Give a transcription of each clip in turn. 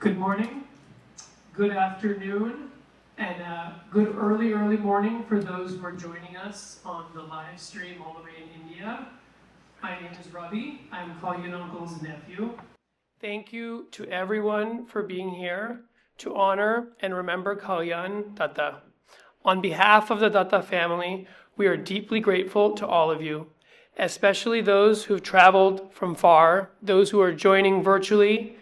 Good morning, good afternoon, and good early morning for those who are joining us on the live stream all the way in India. My name is Ravi. I'm Kalyan Uncle's nephew. Thank you to everyone for being here to honor and remember Kalyan Datta. On behalf of the Datta family, we are deeply grateful to all of you, especially those who've traveled from far, those who are joining virtually,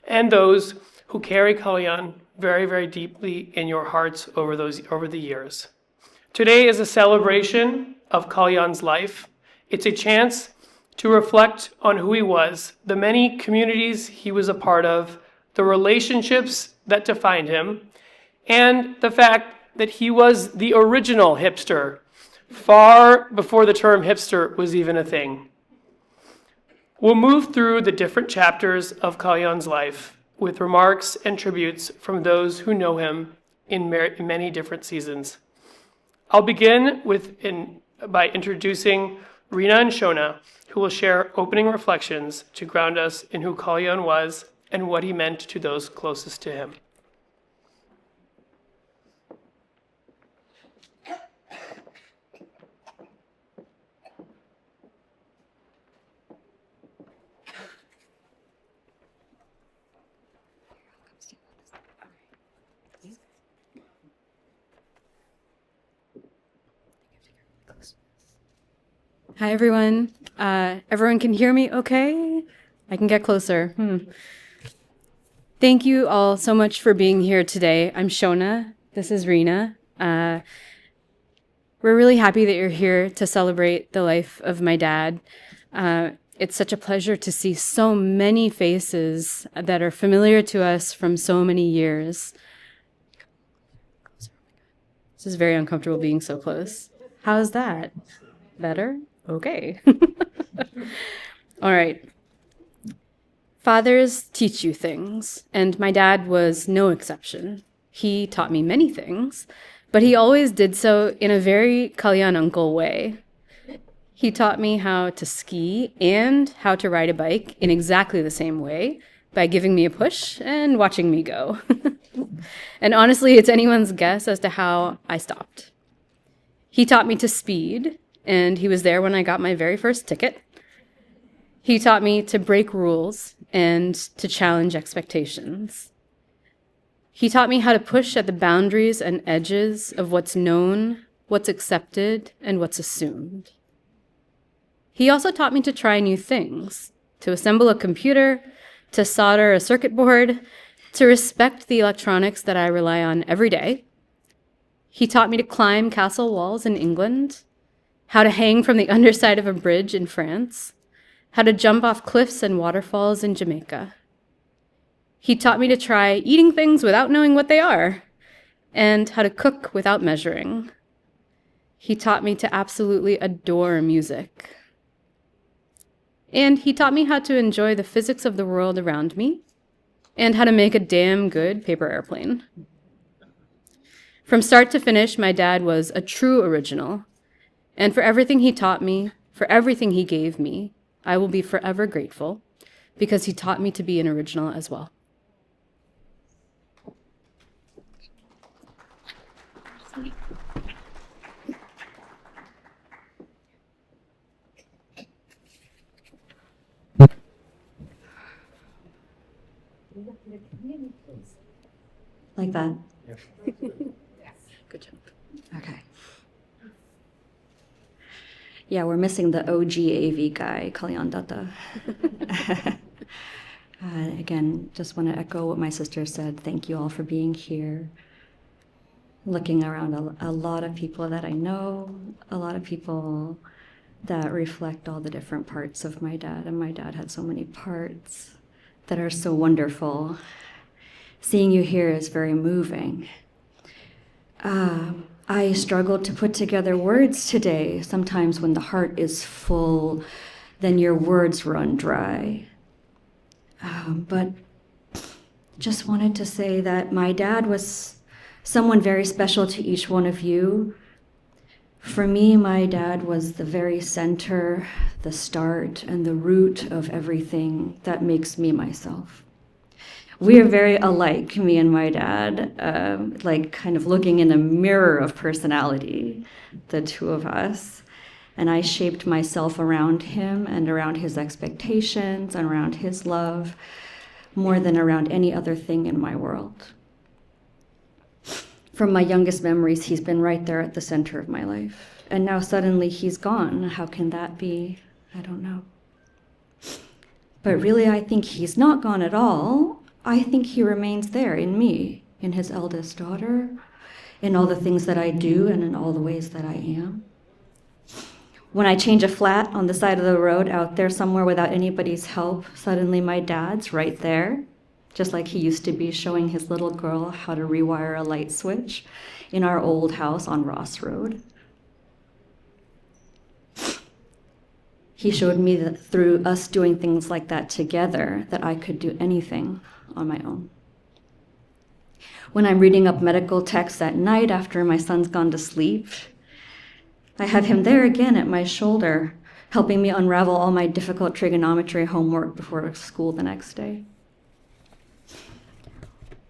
and those who carry Kalyan very, very deeply in your hearts over the years. Today is a celebration of Kalyan's life. It's a chance to reflect on who he was, the many communities he was a part of, the relationships that defined him, and the fact that he was the original hipster, far before the term hipster was even a thing. We'll move through the different chapters of Kalyan's life with remarks and tributes from those who know him in many different seasons. I'll begin by introducing Rina and Shona, who will share opening reflections to ground us in who Kalyan was and what he meant to those closest to him. Hi, everyone. Everyone can hear me okay? I can get closer. Thank you all so much for being here today. I'm Shona. This is Rina. We're really happy that you're here to celebrate the life of my dad. It's such a pleasure to see so many faces that are familiar to us from so many years. This is very uncomfortable being so close. How's that? Better? Okay. All right. Fathers teach you things, and my dad was no exception. He taught me many things, but he always did so in a very Kalyan uncle way. He taught me how to ski and how to ride a bike in exactly the same way, by giving me a push and watching me go. And honestly, it's anyone's guess as to how I stopped. He taught me to speed, and he was there when I got my very first ticket. He taught me to break rules and to challenge expectations. He taught me how to push at the boundaries and edges of what's known, what's accepted, and what's assumed. He also taught me to try new things, to assemble a computer, to solder a circuit board, to respect the electronics that I rely on every day. He taught me to climb castle walls in England, how to hang from the underside of a bridge in France, how to jump off cliffs and waterfalls in Jamaica. He taught me to try eating things without knowing what they are, and how to cook without measuring. He taught me to absolutely adore music. And he taught me how to enjoy the physics of the world around me, and how to make a damn good paper airplane. From start to finish, my dad was a true original. And for everything he taught me, for everything he gave me, I will be forever grateful, because he taught me to be an original as well. Like that? Yep. Good job. Okay. Yeah, we're missing the OG AV guy, Kalyan Datta. Again, just want to echo what my sister said. Thank you all for being here. Looking around a lot of people that I know, a lot of people that reflect all the different parts of my dad. And my dad had so many parts that are so wonderful. Seeing you here is very moving. I struggled to put together words today. Sometimes when the heart is full, then your words run dry. But just wanted to say that my dad was someone very special to each one of you. For me, my dad was the very center, the start, and the root of everything that makes me myself. We are very alike, me and my dad, like kind of looking in a mirror of personality, the two of us. and I shaped myself around him and around his expectations and around his love more than around any other thing in my world. From my youngest memories, he's been right there at the center of my life. And now suddenly he's gone. How can that be? I don't know. But really, I think he's not gone at all. I think he remains there in me, in his eldest daughter, in all the things that I do and in all the ways that I am. When I change a flat on the side of the road out there somewhere without anybody's help, suddenly my dad's right there, just like he used to be showing his little girl how to rewire a light switch in our old house on Ross Road. He showed me that through us doing things like that together, that I could do anything on my own. When I'm reading up medical texts at night after my son's gone to sleep, I have him there again at my shoulder, helping me unravel all my difficult trigonometry homework before school the next day.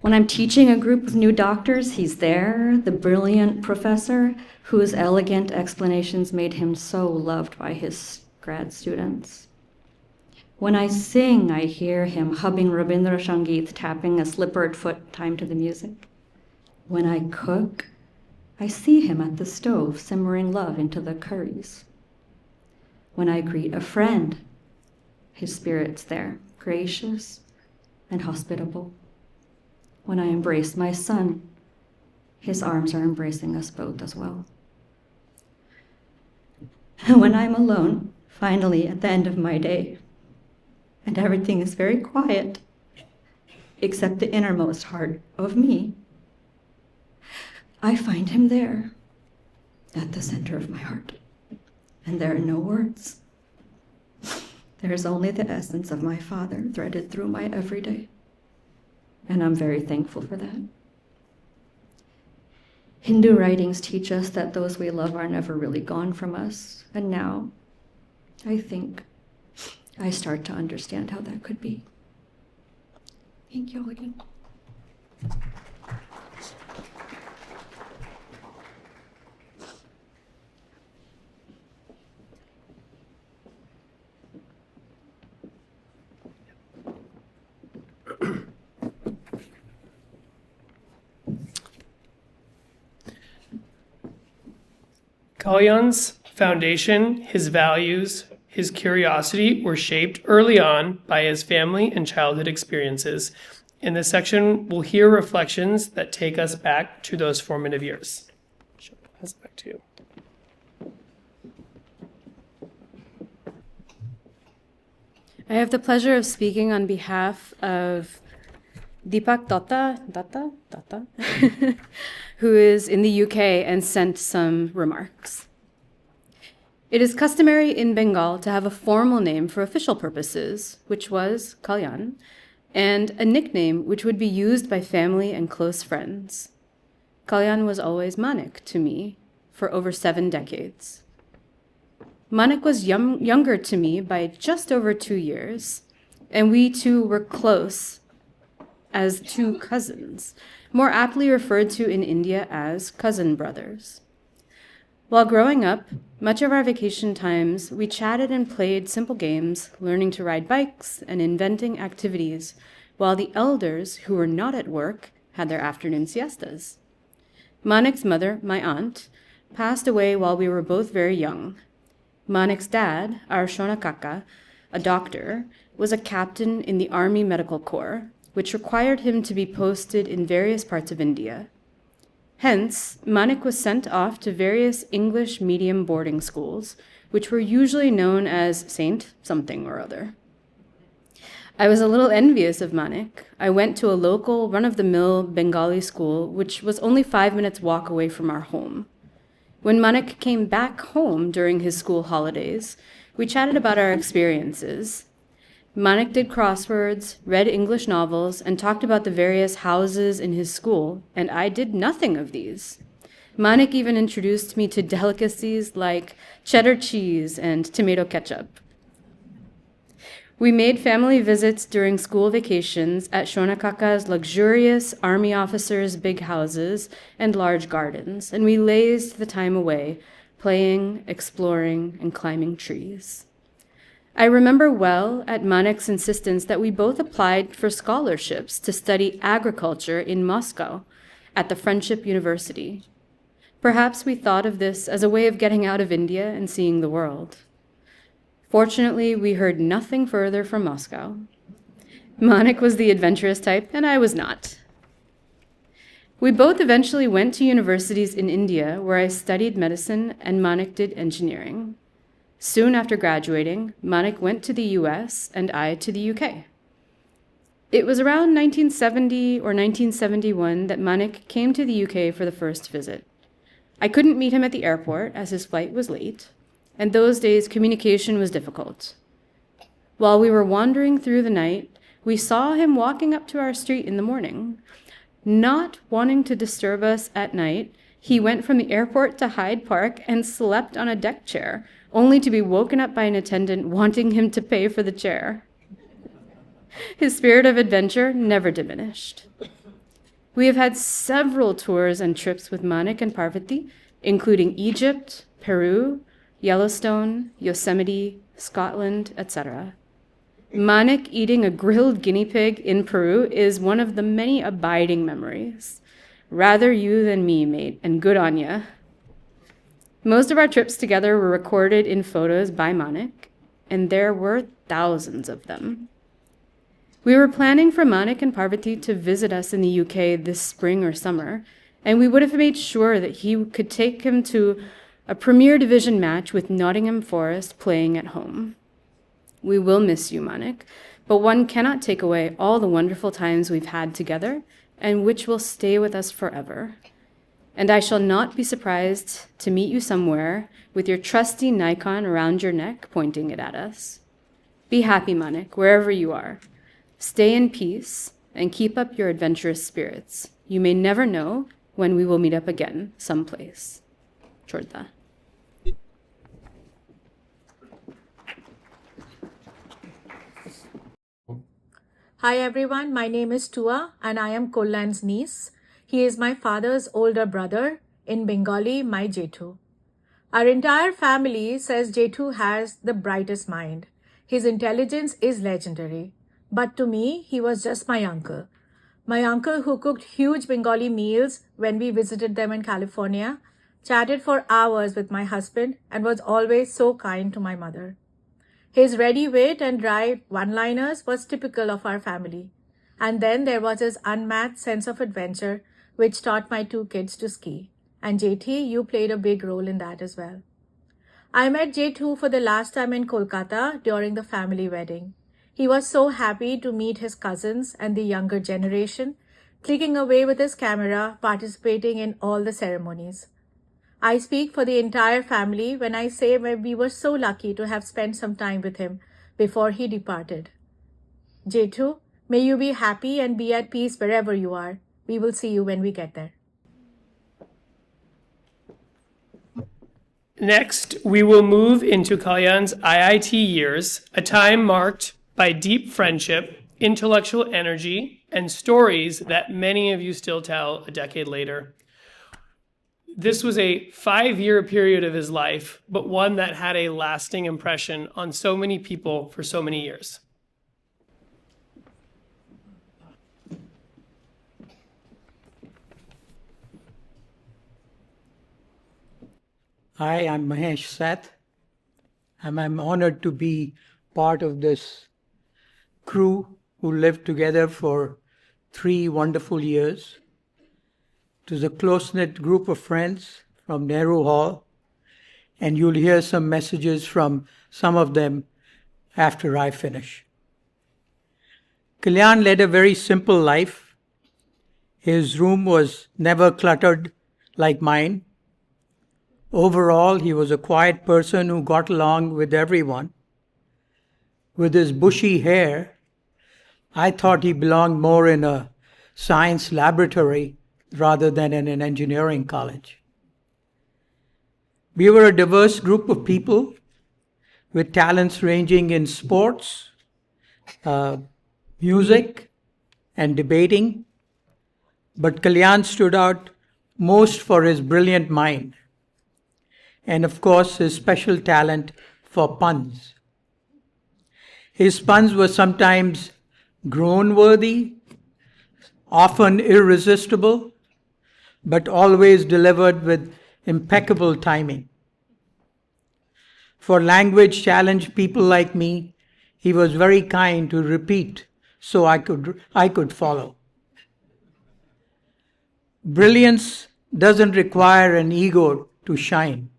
When I'm teaching a group of new doctors, he's there, the brilliant professor whose elegant explanations made him so loved by his grad students. When I sing, I hear him humming Rabindra Sangeet, tapping a slippered foot time to the music. When I cook, I see him at the stove simmering love into the curries. When I greet a friend, his spirit's there, gracious and hospitable. When I embrace my son, his arms are embracing us both as well. And when I'm alone, finally at the end of my day, and everything is very quiet, except the innermost heart of me, I find him there, at the center of my heart. And there are no words. There is only the essence of my Father threaded through my everyday. And I'm very thankful for that. Hindu writings teach us that those we love are never really gone from us. And now, I think, I start to understand how that could be. Thank you all again. Kalyan's foundation, his values, his curiosity were shaped early on by his family and childhood experiences. In this section, we'll hear reflections that take us back to those formative years. I'll pass it back to you. I have the pleasure of speaking on behalf of Deepak Datta, who is in the UK and sent some remarks. It is customary in Bengal to have a formal name for official purposes, which was Kalyan, and a nickname which would be used by family and close friends. Kalyan was always Manik to me for over 7 decades. Manik was younger to me by just over 2 years, and we two were close as 2 cousins, more aptly referred to in India as cousin brothers. While growing up, much of our vacation times, we chatted and played simple games, learning to ride bikes and inventing activities, while the elders, who were not at work, had their afternoon siestas. Manik's mother, my aunt, passed away while we were both very young. Manik's dad, our Shona Kaka, a doctor, was a captain in the Army Medical Corps, which required him to be posted in various parts of India. Hence, Manik was sent off to various English medium boarding schools, which were usually known as Saint something or other. I was a little envious of Manik. I went to a local run-of-the-mill Bengali school, which was only 5 minutes walk away from our home. When Manik came back home during his school holidays, we chatted about our experiences. Manik did crosswords, read English novels, and talked about the various houses in his school, and I did nothing of these. Manik even introduced me to delicacies like cheddar cheese and tomato ketchup. We made family visits during school vacations at Shona Kaka's luxurious army officers' big houses and large gardens, and we lazed the time away, playing, exploring, and climbing trees. I remember well, at Manik's insistence, that we both applied for scholarships to study agriculture in Moscow at the Friendship University. Perhaps we thought of this as a way of getting out of India and seeing the world. Fortunately, we heard nothing further from Moscow. Manik was the adventurous type, and I was not. We both eventually went to universities in India, where I studied medicine and Manik did engineering. Soon after graduating, Manik went to the US and I to the UK. It was around 1970 or 1971 that Manik came to the UK for the first visit. I couldn't meet him at the airport as his flight was late, and those days communication was difficult. While we were wandering through the night, we saw him walking up to our street in the morning. Not wanting to disturb us at night, he went from the airport to Hyde Park and slept on a deck chair, only to be woken up by an attendant wanting him to pay for the chair. His spirit of adventure never diminished. We have had several tours and trips with Manik and Parvati, including Egypt, Peru, Yellowstone, Yosemite, Scotland, etc. Manik eating a grilled guinea pig in Peru is one of the many abiding memories. Rather you than me, mate, and good on ya. Most of our trips together were recorded in photos by Manik, and there were thousands of them. We were planning for Manik and Parvati to visit us in the UK this spring or summer, and we would have made sure that he could take him to a Premier Division match with Nottingham Forest playing at home. We will miss you, Manik, but one cannot take away all the wonderful times we've had together and which will stay with us forever. And I shall not be surprised to meet you somewhere with your trusty Nikon around your neck pointing it at us. Be happy, Manik, wherever you are. Stay in peace and keep up your adventurous spirits. You may never know when we will meet up again someplace. Chorda. Hi everyone, my name is Tua and I am Kalyan's niece. He is my father's older brother, in Bengali, my Jethu. Our entire family says Jethu has the brightest mind. His intelligence is legendary. But to me, he was just my uncle. My uncle who cooked huge Bengali meals when we visited them in California, chatted for hours with my husband and was always so kind to my mother. His ready wit and dry one-liners was typical of our family. And then there was his unmatched sense of adventure, which taught my two kids to ski. And JT, you played a big role in that as well. I met Jethu for the last time in Kolkata during the family wedding. He was so happy to meet his cousins and the younger generation, clicking away with his camera, participating in all the ceremonies. I speak for the entire family when I say we were so lucky to have spent some time with him before he departed. Jethu, may you be happy and be at peace wherever you are. We will see you when we get there. Next, we will move into Kalyan's IIT years, a time marked by deep friendship, intellectual energy, and stories that many of you still tell a decade later. This was a 5-year period of his life, but one that had a lasting impression on so many people for so many years. Hi, I'm Mahesh Seth, and I'm honored to be part of this crew who lived together for 3 wonderful years. It was a close-knit group of friends from Nehru Hall, and you'll hear some messages from some of them after I finish. Kalyan led a very simple life. His room was never cluttered like mine. Overall, he was a quiet person who got along with everyone. With his bushy hair, I thought he belonged more in a science laboratory rather than in an engineering college. We were a diverse group of people with talents ranging in sports, music, and debating, but Kalyan stood out most for his brilliant mind. and of course his special talent for puns. His puns were sometimes groan-worthy, often irresistible, but always delivered with impeccable timing. For language-challenged people like me, he was very kind to repeat so I could follow. Brilliance doesn't require an ego to shine.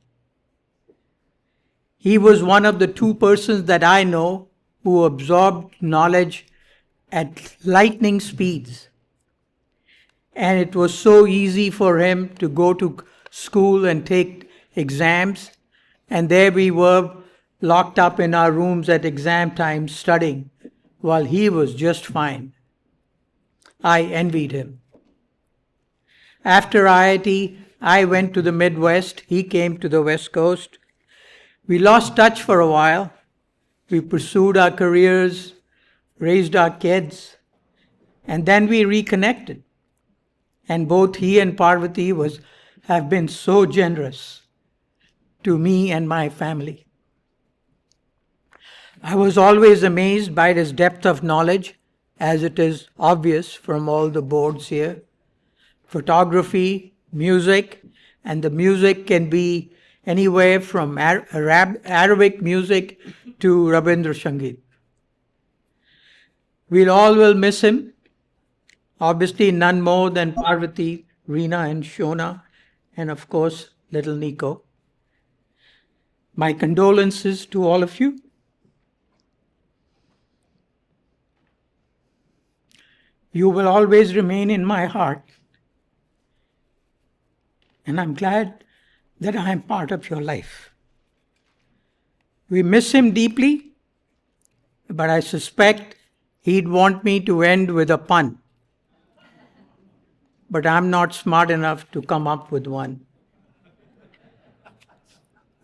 He was one of the two persons that I know who absorbed knowledge at lightning speeds. And it was so easy for him to go to school and take exams, and there we were locked up in our rooms at exam time studying, while he was just fine. I envied him. After IIT, I went to the Midwest, he came to the West Coast. We lost touch for a while. We pursued our careers, raised our kids, and then we reconnected. And both he and Parvati have been so generous to me and my family. I was always amazed by his depth of knowledge, as it is obvious from all the boards here. Photography, music, and the music can be anywhere from Arabic music to Rabindra Sangeet. We all will miss him. Obviously, none more than Parvati, Reena, and Shona, and of course, little Nico. My condolences to all of you. You will always remain in my heart. And I'm glad that I am part of your life. We miss him deeply, but I suspect he'd want me to end with a pun. But I'm not smart enough to come up with one.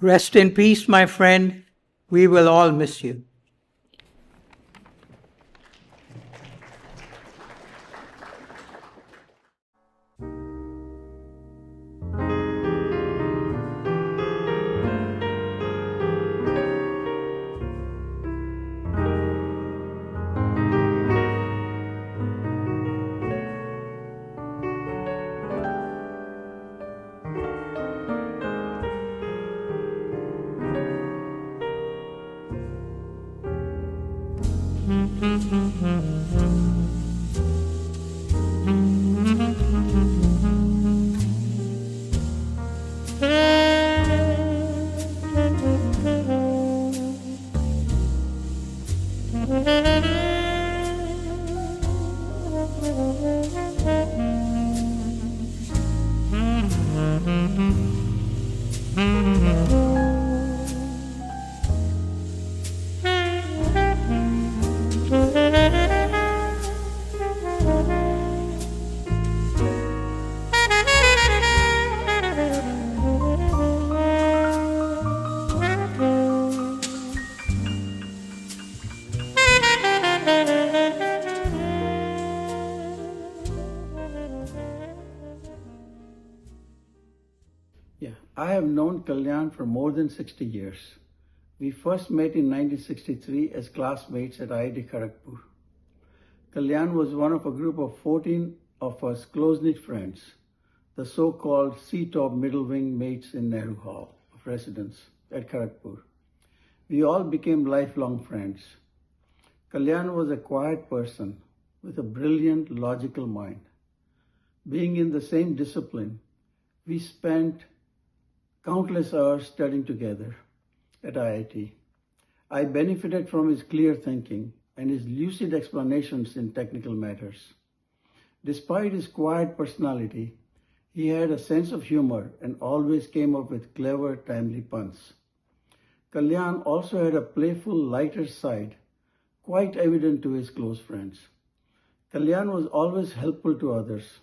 Rest in peace, my friend. We will all miss you. I have known Kalyan for more than 60 years. We first met in 1963 as classmates at IIT Kharagpur. Kalyan was one of a group of 14 of us close-knit friends, the so-called C-top middle wing mates in Nehru Hall of Residence at Kharagpur. We all became lifelong friends. Kalyan was a quiet person with a brilliant, logical mind. Being in the same discipline, we spent countless hours studying together at IIT. I benefited from his clear thinking and his lucid explanations in technical matters. Despite his quiet personality, he had a sense of humor and always came up with clever, timely puns. Kalyan also had a playful, lighter side, quite evident to his close friends. Kalyan was always helpful to others.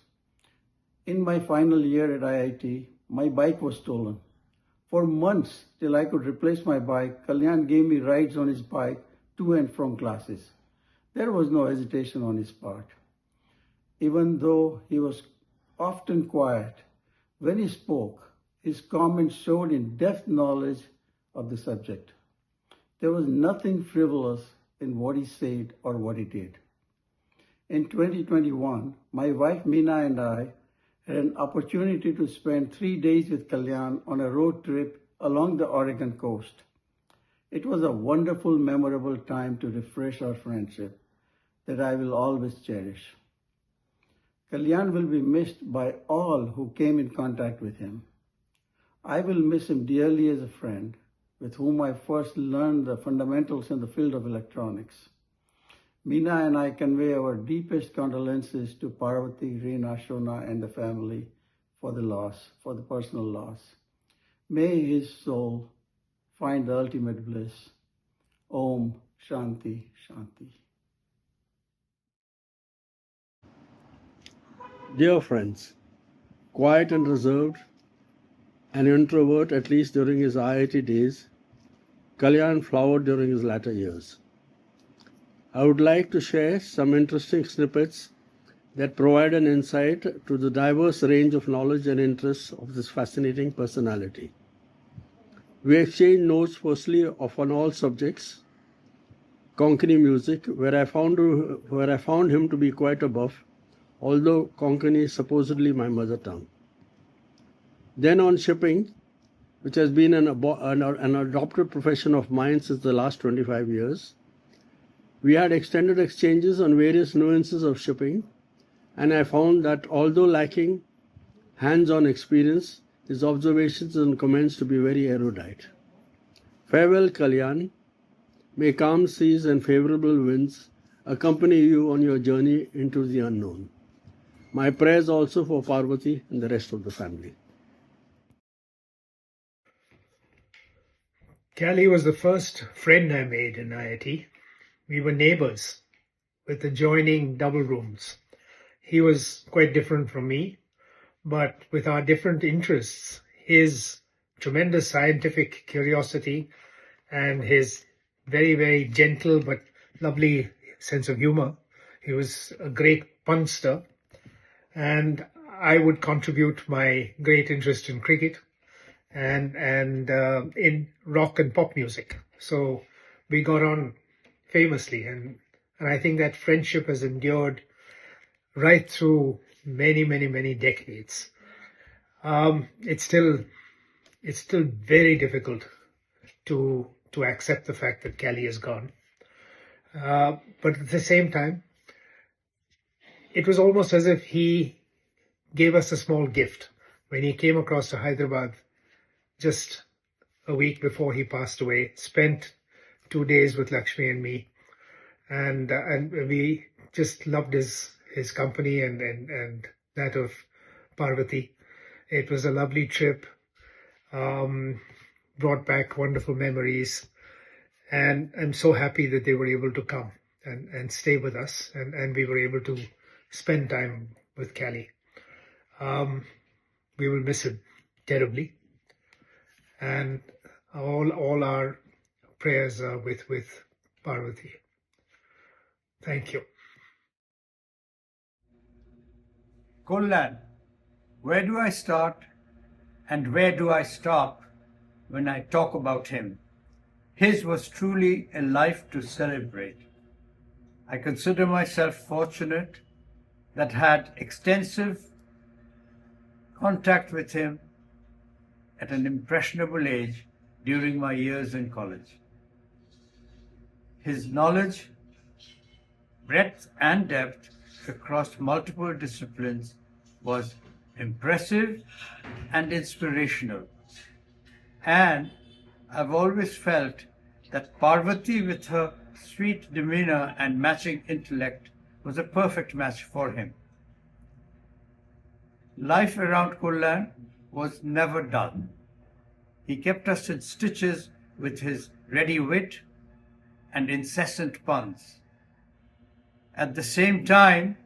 In my final year at IIT, my bike was stolen. For months, till I could replace my bike, Kalyan gave me rides on his bike to and from classes. There was no hesitation on his part. Even though he was often quiet, when he spoke, His comments showed in-depth knowledge of the subject. There was nothing frivolous in what he said or what he did. In 2021, my wife Meena and I had an opportunity to spend 3 days with Kalyan on a road trip along the Oregon coast. It was a wonderful, memorable time to refresh our friendship that I will always cherish. Kalyan will be missed by all who came in contact with him. I will miss him dearly as a friend with whom I first learned the fundamentals in the field of electronics. Meena and I convey our deepest condolences to Parvati, Reena, Shona, and the family for the personal loss. May his soul find the ultimate bliss. Om Shanti Shanti. Dear friends, quiet and reserved, an introvert at least during his IIT days, Kalyan flowered during his latter years. I would like to share some interesting snippets that provide an insight to the diverse range of knowledge and interests of this fascinating personality. We exchanged notes firstly on all subjects, Konkani music, where I found him to be quite a buff, although Konkani is supposedly my mother tongue. Then on shipping, which has been an adopted profession of mine since the last 25 years. We had extended exchanges on various nuances of shipping, and I found that although lacking hands-on experience, his observations and comments to be very erudite. Farewell, Kalyan. May calm seas and favorable winds accompany you on your journey into the unknown. My prayers also for Parvati and the rest of the family. Cali was the first friend I made in IIT. We were neighbors with adjoining double rooms. He was quite different from me, but with our different interests, his tremendous scientific curiosity and his very, very gentle but lovely sense of humor. He was a great punster, and I would contribute my great interest in cricket and in rock and pop music. So we got on famously, and I think that friendship has endured right through many, many, many decades. It's still very difficult to accept the fact that Cali is gone. But at the same time, it was almost as if he gave us a small gift when he came across to Hyderabad just a week before he passed away, spent 2 days with Lakshmi and me, and we just loved his company and that of Parvati. It was a lovely trip, brought back wonderful memories, and I'm so happy that they were able to come and stay with us, and we were able to spend time with Cali. We will miss him terribly, and all our prayers are with Parvati. Thank you. Kalyan, where do I start and where do I stop when I talk about him? His was truly a life to celebrate. I consider myself fortunate that had extensive contact with him at an impressionable age during my years in college. His knowledge, breadth and depth across multiple disciplines was impressive and inspirational. And I've always felt that Parvati, with her sweet demeanor and matching intellect, was a perfect match for him. Life around Kalyan was never dull. He kept us in stitches with his ready wit and incessant puns. At the same time,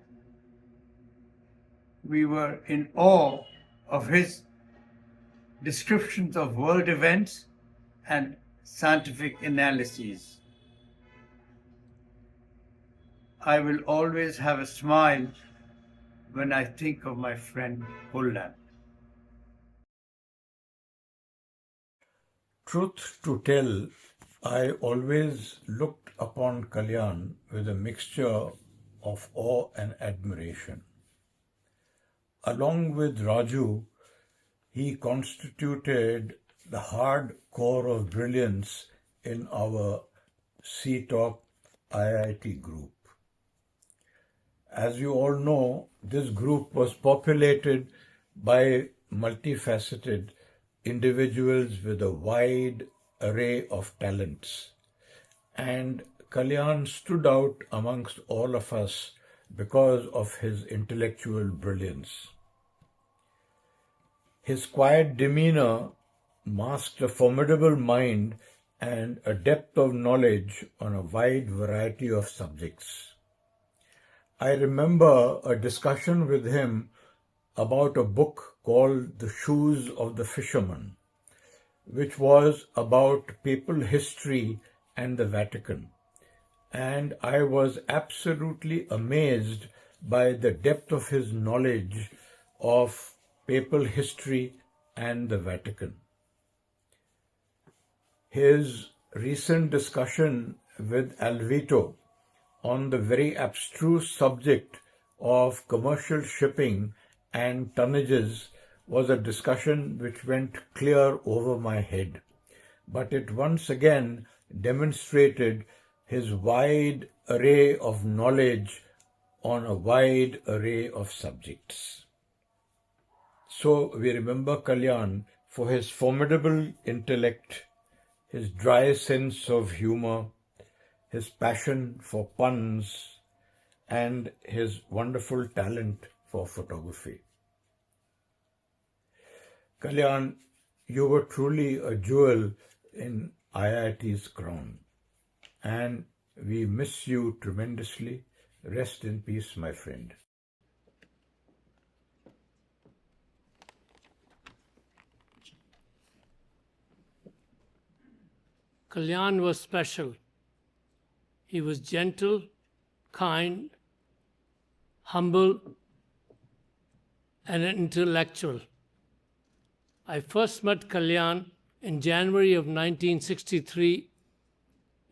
we were in awe of his descriptions of world events and scientific analyses. I will always have a smile when I think of my friend Kalyan. Truth to tell, I always looked upon Kalyan with a mixture of awe and admiration. Along with Raju, he constituted the hard core of brilliance in our C-Top IIT group. As you all know, this group was populated by multifaceted individuals with a wide array of talents. And Kalyan stood out amongst all of us because of his intellectual brilliance. His quiet demeanor masked a formidable mind and a depth of knowledge on a wide variety of subjects. I remember a discussion with him about a book called The Shoes of the Fisherman, which was about papal history and the Vatican. And I was absolutely amazed by the depth of his knowledge of papal history and the Vatican. His recent discussion with Alvito on the very abstruse subject of commercial shipping and tonnages was a discussion which went clear over my head. But it once again demonstrated his wide array of knowledge on a wide array of subjects. So we remember Kalyan for his formidable intellect, his dry sense of humor, his passion for puns, and his wonderful talent for photography. Kalyan, you were truly a jewel in IIT's crown, and we miss you tremendously. Rest in peace, my friend. Kalyan was special. He was gentle, kind, humble, and an intellectual. I first met Kalyan in January of 1963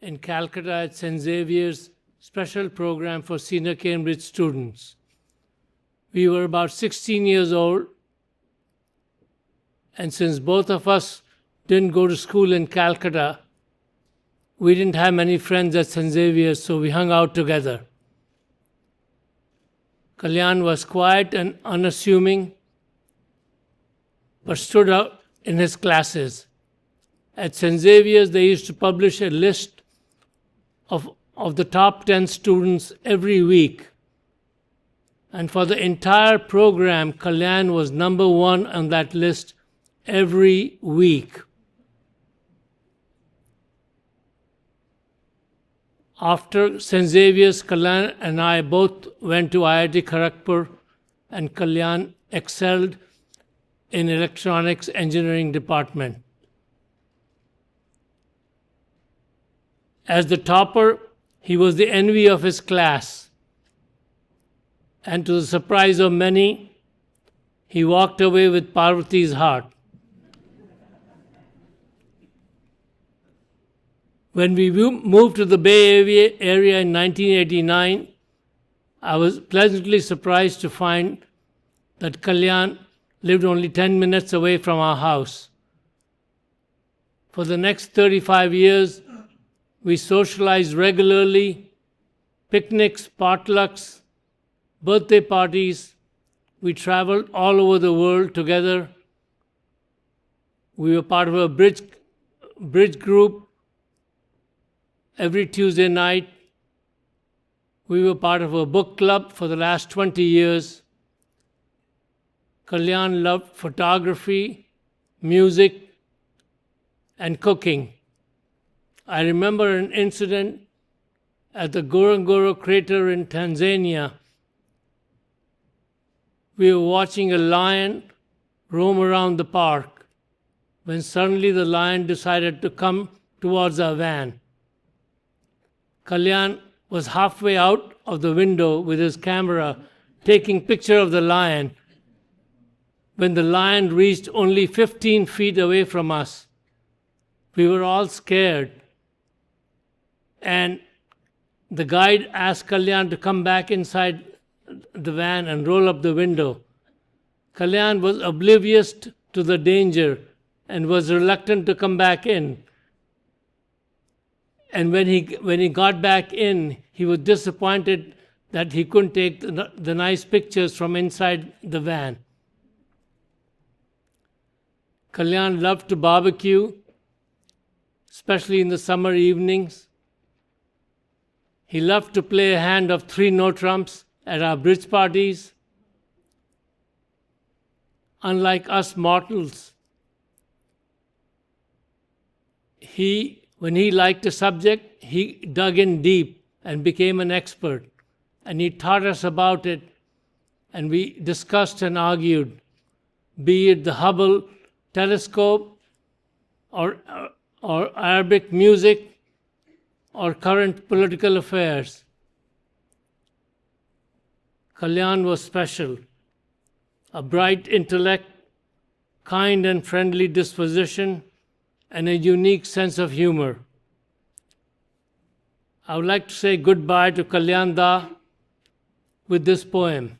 in Calcutta at St. Xavier's special program for senior Cambridge students. We were about 16 years old, and since both of us didn't go to school in Calcutta, we didn't have many friends at St. Xavier's, so we hung out together. Kalyan was quiet and unassuming, but stood out in his classes. At St. Xavier's, they used to publish a list of the top 10 students every week. And for the entire program, Kalyan was number one on that list every week. After St. Xavier's, Kalyan and I both went to IIT Kharagpur, and Kalyan excelled in electronics engineering department. As the topper, he was the envy of his class. And to the surprise of many, he walked away with Parvati's heart. When we moved to the Bay Area in 1989, I was pleasantly surprised to find that Kalyan lived only 10 minutes away from our house. For the next 35 years, we socialized regularly, picnics, potlucks, birthday parties. We traveled all over the world together. We were part of a bridge group every Tuesday night. We were part of a book club for the last 20 years. Kalyan loved photography, music, and cooking. I remember an incident at the Ngorongoro crater in Tanzania. We were watching a lion roam around the park when suddenly the lion decided to come towards our van. Kalyan was halfway out of the window with his camera taking picture of the lion when the lion reached only 15 feet away from us. We were all scared. And the guide asked Kalyan to come back inside the van and roll up the window. Kalyan was oblivious to the danger and was reluctant to come back in. And when he got back in, he was disappointed that he couldn't take the nice pictures from inside the van. Kalyan loved to barbecue, especially in the summer evenings. He loved to play a hand of 3 no trumps at our bridge parties. Unlike us mortals, when he liked a subject, he dug in deep and became an expert. And he taught us about it, and we discussed and argued, be it the Hubble telescope or Arabic music or current political affairs. Kalyan was special. A bright intellect, kind and friendly disposition, and a unique sense of humor. I would like to say goodbye to Kalyan Da with this poem.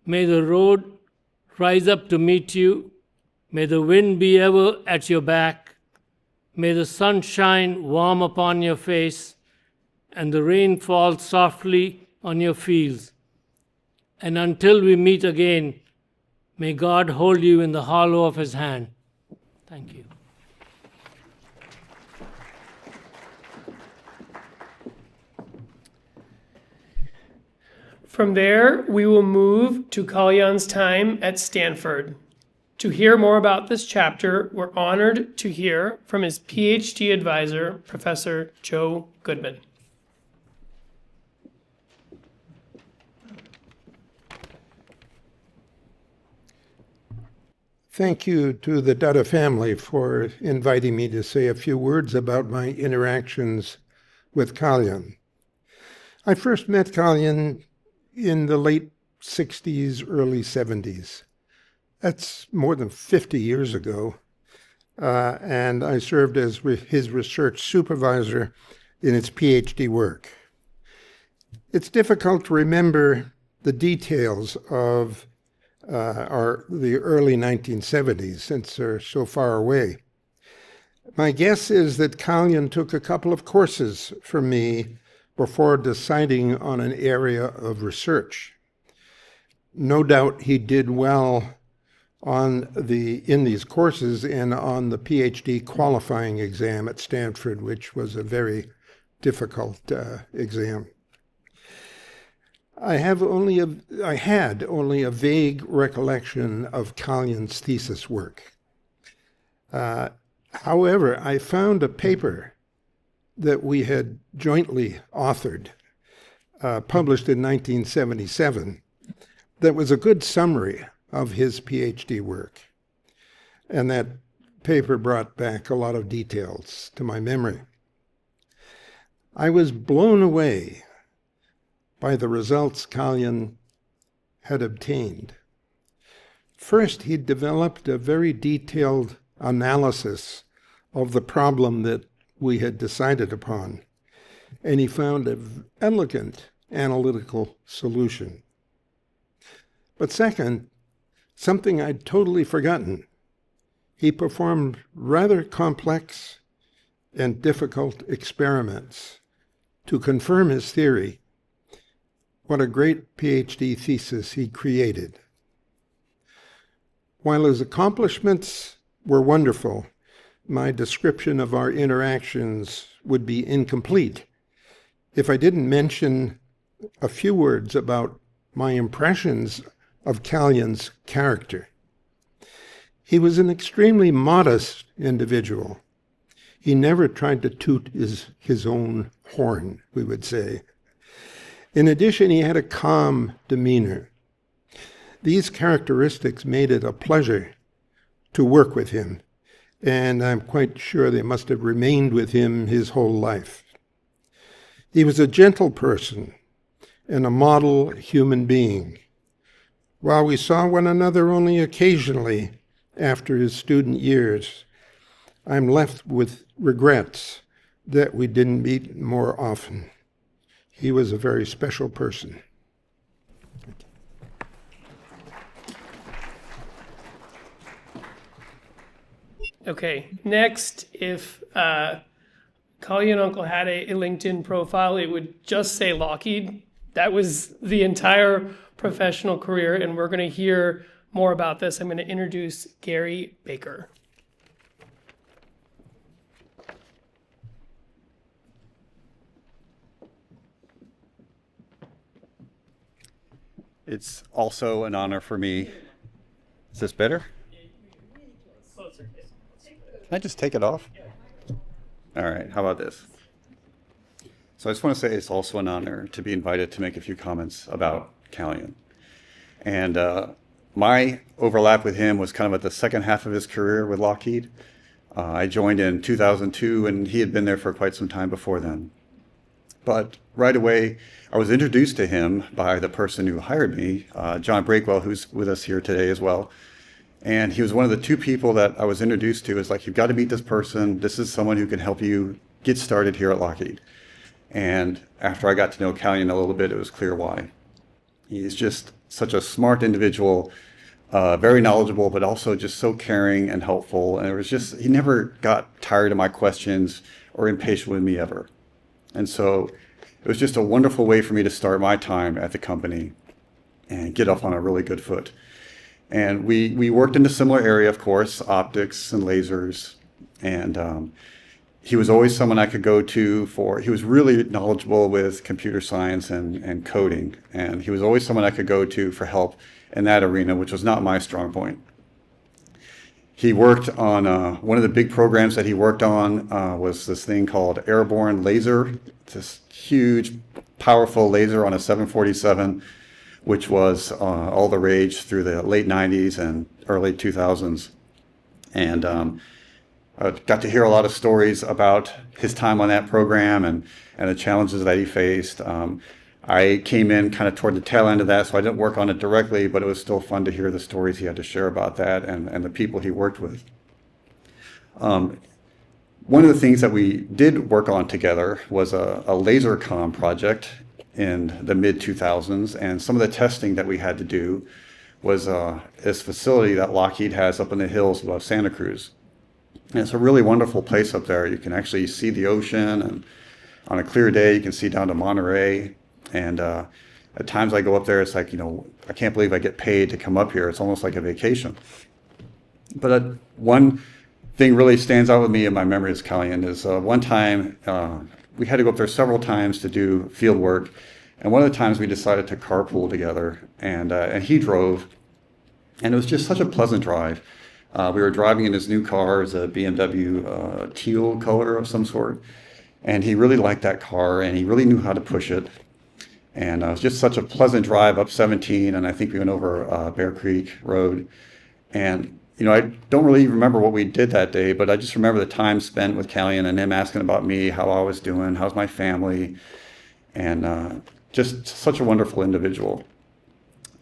May the road rise up to meet you. May the wind be ever at your back. May the sun shine warm upon your face, and the rain fall softly on your fields. And until we meet again, may God hold you in the hollow of his hand. Thank you. From there, we will move to Kalyan's time at Stanford. To hear more about this chapter, we're honored to hear from his PhD advisor, Professor Joe Goodman. Thank you to the Dutta family for inviting me to say a few words about my interactions with Kalyan. I first met Kalyan in the late 60s, early 70s. That's more than 50 years ago, and I served as his research supervisor in his PhD work. It's difficult to remember the details of the early 1970s, since they're so far away. My guess is that Kalyan took a couple of courses from me before deciding on an area of research. No doubt he did well in these courses and on the PhD qualifying exam at Stanford, which was a very difficult exam. I had only a vague recollection of Kalyan's thesis work. However, I found a paper that we had jointly authored, published in 1977, that was a good summary of his PhD work. And that paper brought back a lot of details to my memory. I was blown away by the results Kalyan had obtained. First, he developed a very detailed analysis of the problem that we had decided upon, and he found an elegant analytical solution. But second, something I'd totally forgotten, he performed rather complex and difficult experiments to confirm his theory. What a great PhD thesis he created. While his accomplishments were wonderful, my description of our interactions would be incomplete if I didn't mention a few words about my impressions of Kalyan's character. He was an extremely modest individual. He never tried to toot his own horn, we would say. In addition, he had a calm demeanor. These characteristics made it a pleasure to work with him, and I'm quite sure they must have remained with him his whole life. He was a gentle person and a model human being. While we saw one another only occasionally after his student years, I'm left with regrets that we didn't meet more often. He was a very special person. Okay, next, if Kalyan Uncle had a LinkedIn profile, it would just say Lockheed. That was the entire professional career, and we're going to hear more about this. I'm going to introduce Gary Baker. It's also an honor for me. Is this better? Can I just take it off? All right, how about this? So I just want to say it's also an honor to be invited to make a few comments about Kalyan. And my overlap with him was kind of at the second half of his career with Lockheed. I joined in 2002, and he had been there for quite some time before then. But right away, I was introduced to him by the person who hired me, John Breakwell, who's with us here today as well. And he was one of the two people that I was introduced to. It's like, you've got to meet this person. This is someone who can help you get started here at Lockheed. And after I got to know Kalyan a little bit, it was clear why. He's just such a smart individual, very knowledgeable, but also just so caring and helpful. And it was just, he never got tired of my questions or impatient with me ever. And so it was just a wonderful way for me to start my time at the company and get off on a really good foot. And we worked in a similar area, of course, optics and lasers. And he was always someone I could go to for, he was really knowledgeable with computer science and coding. And he was always someone I could go to for help in that arena, which was not my strong point. He worked on, one of the big programs that he worked on was this thing called Airborne Laser, this huge, powerful laser on a 747, which was all the rage through the late 90s and early 2000s. And I got to hear a lot of stories about his time on that program and the challenges that he faced. I came in kind of toward the tail end of that, so I didn't work on it directly, but it was still fun to hear the stories he had to share about that and the people he worked with. One of the things that we did work on together was a laser comm project in the mid-2000s, and some of the testing that we had to do was this facility that Lockheed has up in the hills above Santa Cruz. And it's a really wonderful place up there. You can actually see the ocean, and on a clear day you can see down to Monterey. And at times I go up there, it's like, I can't believe I get paid to come up here. It's almost like a vacation. But one thing really stands out with me in my memory as Kalyan is one time we had to go up there several times to do field work. And one of the times we decided to carpool together, and he drove. And it was just such a pleasant drive. We were driving in his new car, it was a BMW teal color of some sort. And he really liked that car, and he really knew how to push it. And it was just such a pleasant drive up 17, and I think we went over Bear Creek Road. And, I don't really remember what we did that day, but I just remember the time spent with Kalyan and him asking about me, how I was doing, how's my family, and just such a wonderful individual.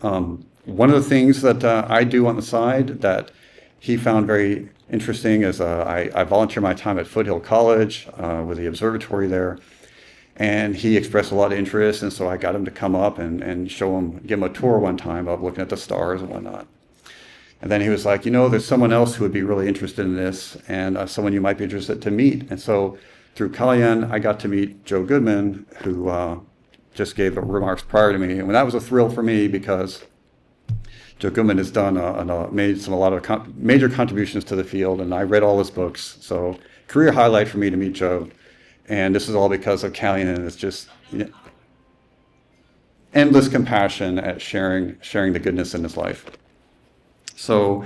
One of the things that I do on the side that he found very interesting is I volunteer my time at Foothill College with the observatory there. And he expressed a lot of interest, and so I got him to come up and give him a tour one time of looking at the stars and whatnot. And then he was like, there's someone else who would be really interested in this, and someone you might be interested to meet. And so through Kalyan, I got to meet Joe Goodman, who just gave the remarks prior to me. And that was a thrill for me because Joe Goodman has done made a lot of major contributions to the field, and I read all his books. So career highlight for me to meet Joe. And this is all because of Kalyan, and it's just endless compassion at sharing the goodness in his life. So,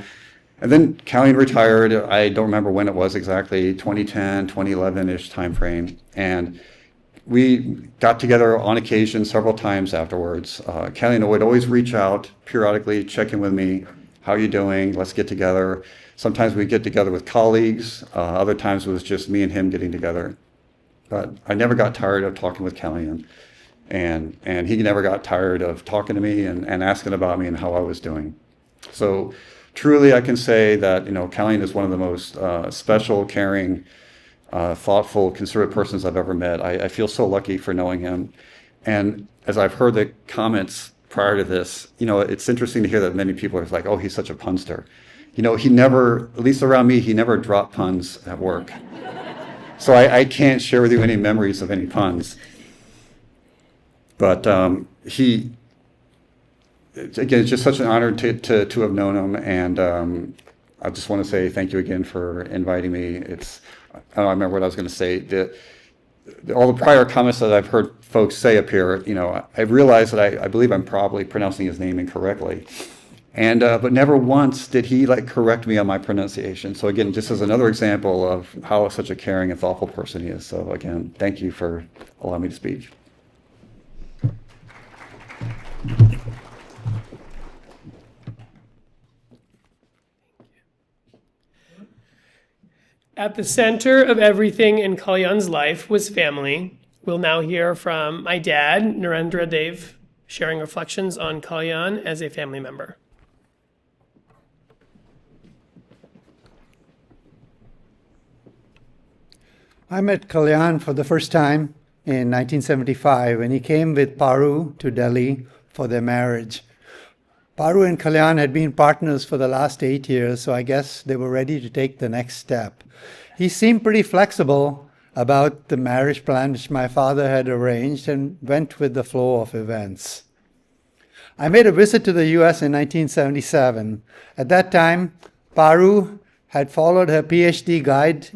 and then Kalyan retired. I don't remember when it was exactly, 2010, 2011-ish time frame. And we got together on occasion several times afterwards. Kalyan would always reach out periodically, check in with me. How are you doing? Let's get together. Sometimes we'd get together with colleagues. Other times it was just me and him getting together. But I never got tired of talking with Kalyan, and he never got tired of talking to me and asking about me and how I was doing. So truly, I can say that, Kalyan is one of the most special, caring, thoughtful, considerate persons I've ever met. I feel so lucky for knowing him. And as I've heard the comments prior to this, it's interesting to hear that many people are like, oh, he's such a punster. He never, at least around me, he never dropped puns at work. So I can't share with you any memories of any puns. But again, it's just such an honor to have known him. And I just want to say thank you again for inviting me. I don't remember what I was going to say. All the prior comments that I've heard folks say up here, I realized that I believe I'm probably pronouncing his name incorrectly. And but never once did he correct me on my pronunciation. So again, just as another example of how such a caring and thoughtful person he is. So again, thank you for allowing me to speak. At the center of everything in Kalyan's life was family. We'll now hear from my dad, Narendra Dev, sharing reflections on Kalyan as a family member. I met Kalyan for the first time in 1975 when he came with Paru to Delhi for their marriage. Paru and Kalyan had been partners for the last 8 years, so I guess they were ready to take the next step. He seemed pretty flexible about the marriage plan which my father had arranged and went with the flow of events. I made a visit to the US in 1977. At that time, Paru had followed her PhD guide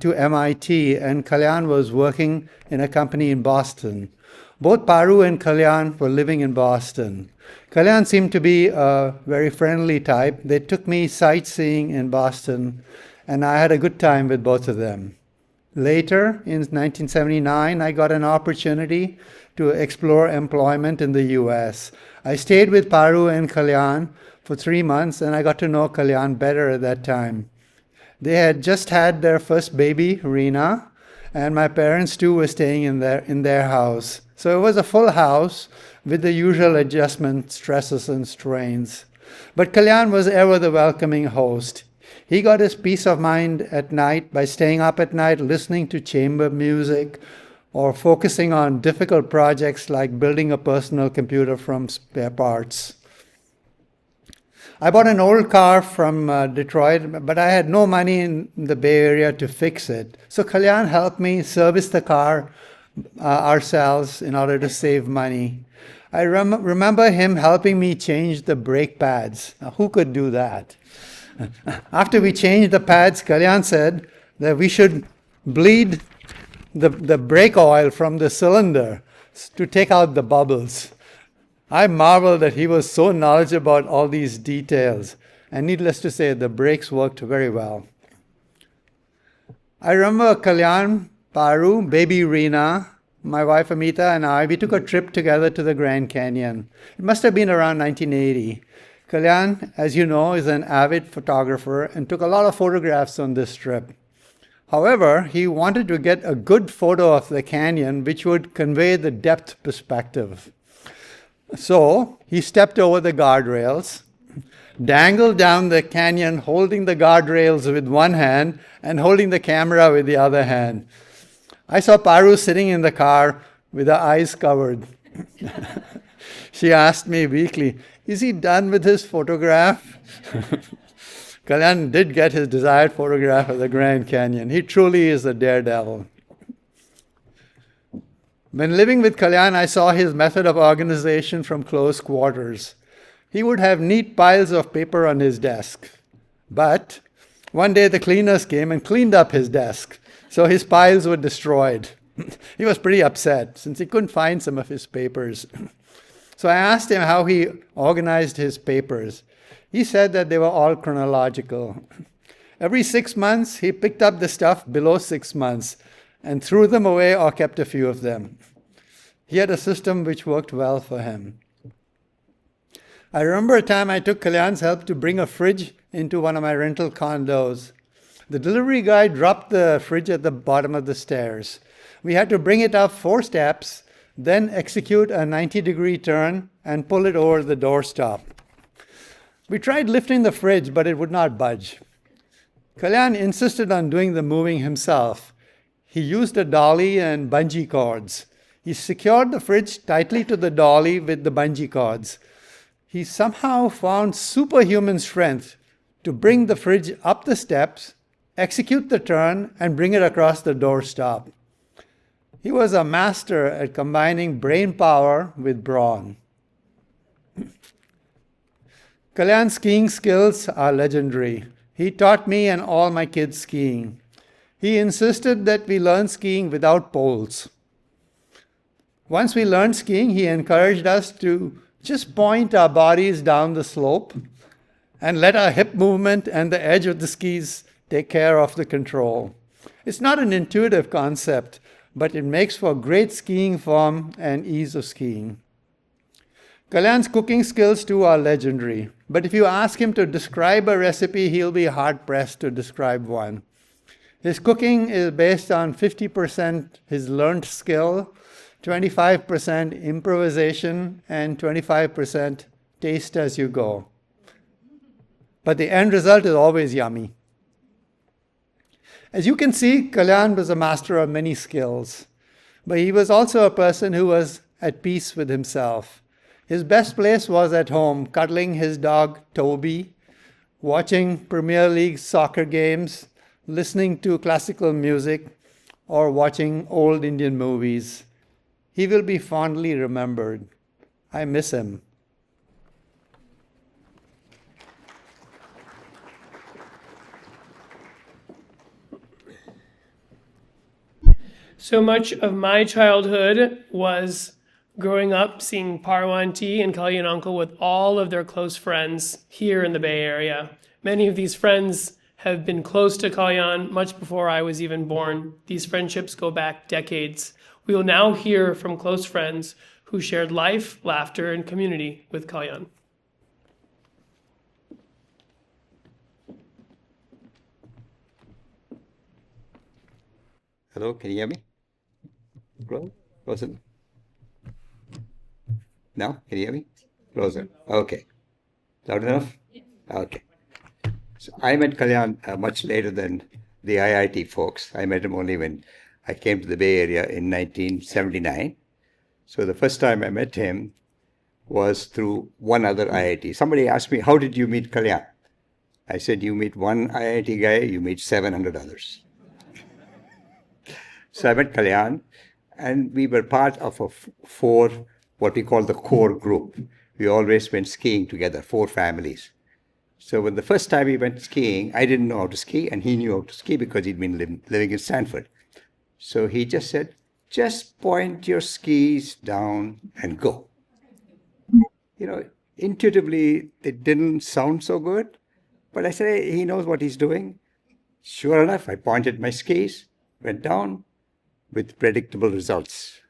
to MIT, and Kalyan was working in a company in Boston. Both Paru and Kalyan were living in Boston. Kalyan seemed to be a very friendly type. They took me sightseeing in Boston, and I had a good time with both of them. Later, in 1979, I got an opportunity to explore employment in the US. I stayed with Paru and Kalyan for 3 months, and I got to know Kalyan better at that time. They had just had their first baby, Reena, and my parents too were staying in their house. So it was a full house with the usual adjustment stresses and strains. But Kalyan was ever the welcoming host. He got his peace of mind at night by staying up at night listening to chamber music or focusing on difficult projects like building a personal computer from spare parts. I bought an old car from Detroit, but I had no money in the Bay Area to fix it. So Kalyan helped me service the car ourselves in order to save money. I remember him helping me change the brake pads. Now, who could do that? After we changed the pads, Kalyan said that we should bleed the brake oil from the cylinder to take out the bubbles. I marveled that he was so knowledgeable about all these details. And needless to say, the brakes worked very well. I remember Kalyan, Paru, baby Reena, my wife Amita, and we took a trip together to the Grand Canyon. It must have been around 1980. Kalyan, as you know, is an avid photographer and took a lot of photographs on this trip. However, he wanted to get a good photo of the canyon which would convey the depth perspective. So he stepped over the guardrails, dangled down the canyon, holding the guardrails with one hand and holding the camera with the other hand. I saw Paru sitting in the car with her eyes covered. She asked me weakly, "Is he done with his photograph?" Kalyan did get his desired photograph of the Grand Canyon. He truly is a daredevil. When living with Kalyan, I saw his method of organization from close quarters. He would have neat piles of paper on his desk. But one day the cleaners came and cleaned up his desk, so his piles were destroyed. He was pretty upset since he couldn't find some of his papers. So I asked him how he organized his papers. He said that they were all chronological. Every 6 months, he picked up the stuff below 6 months and threw them away or kept a few of them. He had a system which worked well for him. I remember a time I took Kalyan's help to bring a fridge into one of my rental condos. The delivery guy dropped the fridge at the bottom of the stairs. We had to bring it up 4 steps, then execute a 90-degree turn and pull it over the doorstop. We tried lifting the fridge, but it would not budge. Kalyan insisted on doing the moving himself. He used a dolly and bungee cords. He secured the fridge tightly to the dolly with the bungee cords. He somehow found superhuman strength to bring the fridge up the steps, execute the turn, and bring it across the doorstop. He was a master at combining brain power with brawn. Kalyan's skiing skills are legendary. He taught me and all my kids skiing. He insisted that we learn skiing without poles. Once we learned skiing, he encouraged us to just point our bodies down the slope and let our hip movement and the edge of the skis take care of the control. It's not an intuitive concept, but it makes for great skiing form and ease of skiing. Kalyan's cooking skills too are legendary, but if you ask him to describe a recipe, he'll be hard-pressed to describe one. His cooking is based on 50% his learned skill, 25% improvisation, and 25% taste as you go. But the end result is always yummy. As you can see, Kalyan was a master of many skills, but he was also a person who was at peace with himself. His best place was at home, cuddling his dog Toby, watching Premier League soccer games, listening to classical music, or watching old Indian movies. He will be fondly remembered. I miss him. So much of my childhood was growing up seeing Parwa Auntie and Kalyan Uncle with all of their close friends here in the Bay Area. Many of these friends have been close to Kalyan much before I was even born. These friendships go back decades. We will now hear from close friends who shared life, laughter, and community with Kalyan. Hello, can you hear me? Closer. Now, can you hear me? Closer. Okay. Loud enough? Okay. So I met Kalyan much later than the IIT folks. I met him only when I came to the Bay Area in 1979. So the first time I met him was through one other IIT. Somebody asked me, how did you meet Kalyan? I said, you meet one IIT guy, you meet 700 others. So I met Kalyan, and we were part of a what we call the core group. We always went skiing together, 4 families. So when the first time we went skiing, I didn't know how to ski, and he knew how to ski because he'd been living in Stanford. So he just said, just point your skis down and go. You know, intuitively, it didn't sound so good, but I said, hey, he knows what he's doing. Sure enough, I pointed my skis, went down with predictable results,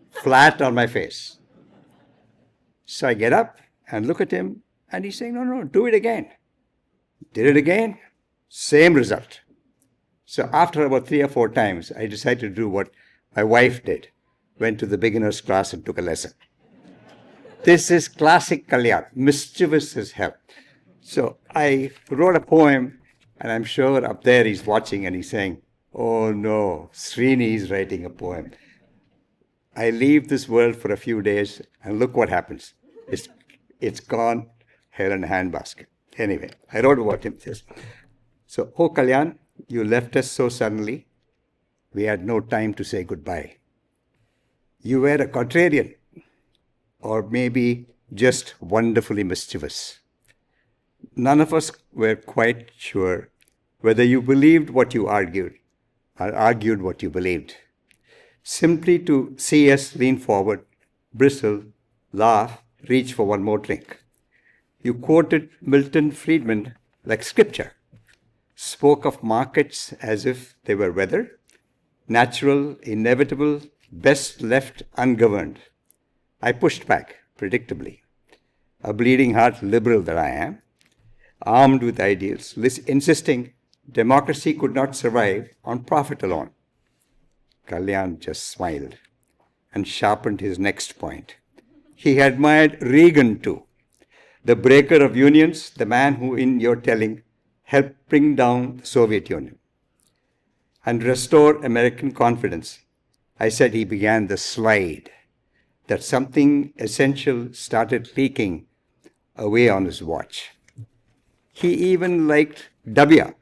flat on my face. So I get up and look at him, and he's saying, no, do it again. Did it again, same result. So after about 3 or 4 times, I decided to do what my wife did, went to the beginner's class and took a lesson. This is classic Kalyan, mischievous as hell. So I wrote a poem, and I'm sure up there he's watching and he's saying, oh no, Srini is writing a poem. I leave this world for a few days, and look what happens. It's gone, hell in a handbasket. Anyway, I wrote about him. So, oh Kalyan, you left us so suddenly, we had no time to say goodbye. You were a contrarian, or maybe just wonderfully mischievous. None of us were quite sure whether you believed what you argued, or argued what you believed. Simply to see us lean forward, bristle, laugh, reach for one more drink. You quoted Milton Friedman like scripture, spoke of markets as if they were weather, natural, inevitable, best left ungoverned. I pushed back, predictably. A bleeding heart liberal that I am, armed with ideals, insisting democracy could not survive on profit alone. Kalyan just smiled and sharpened his next point. He admired Reagan too, the breaker of unions, the man who, in your telling, helped bring down the Soviet Union and restore American confidence. I said he began the slide, that something essential started leaking away on his watch. He even liked Dabia,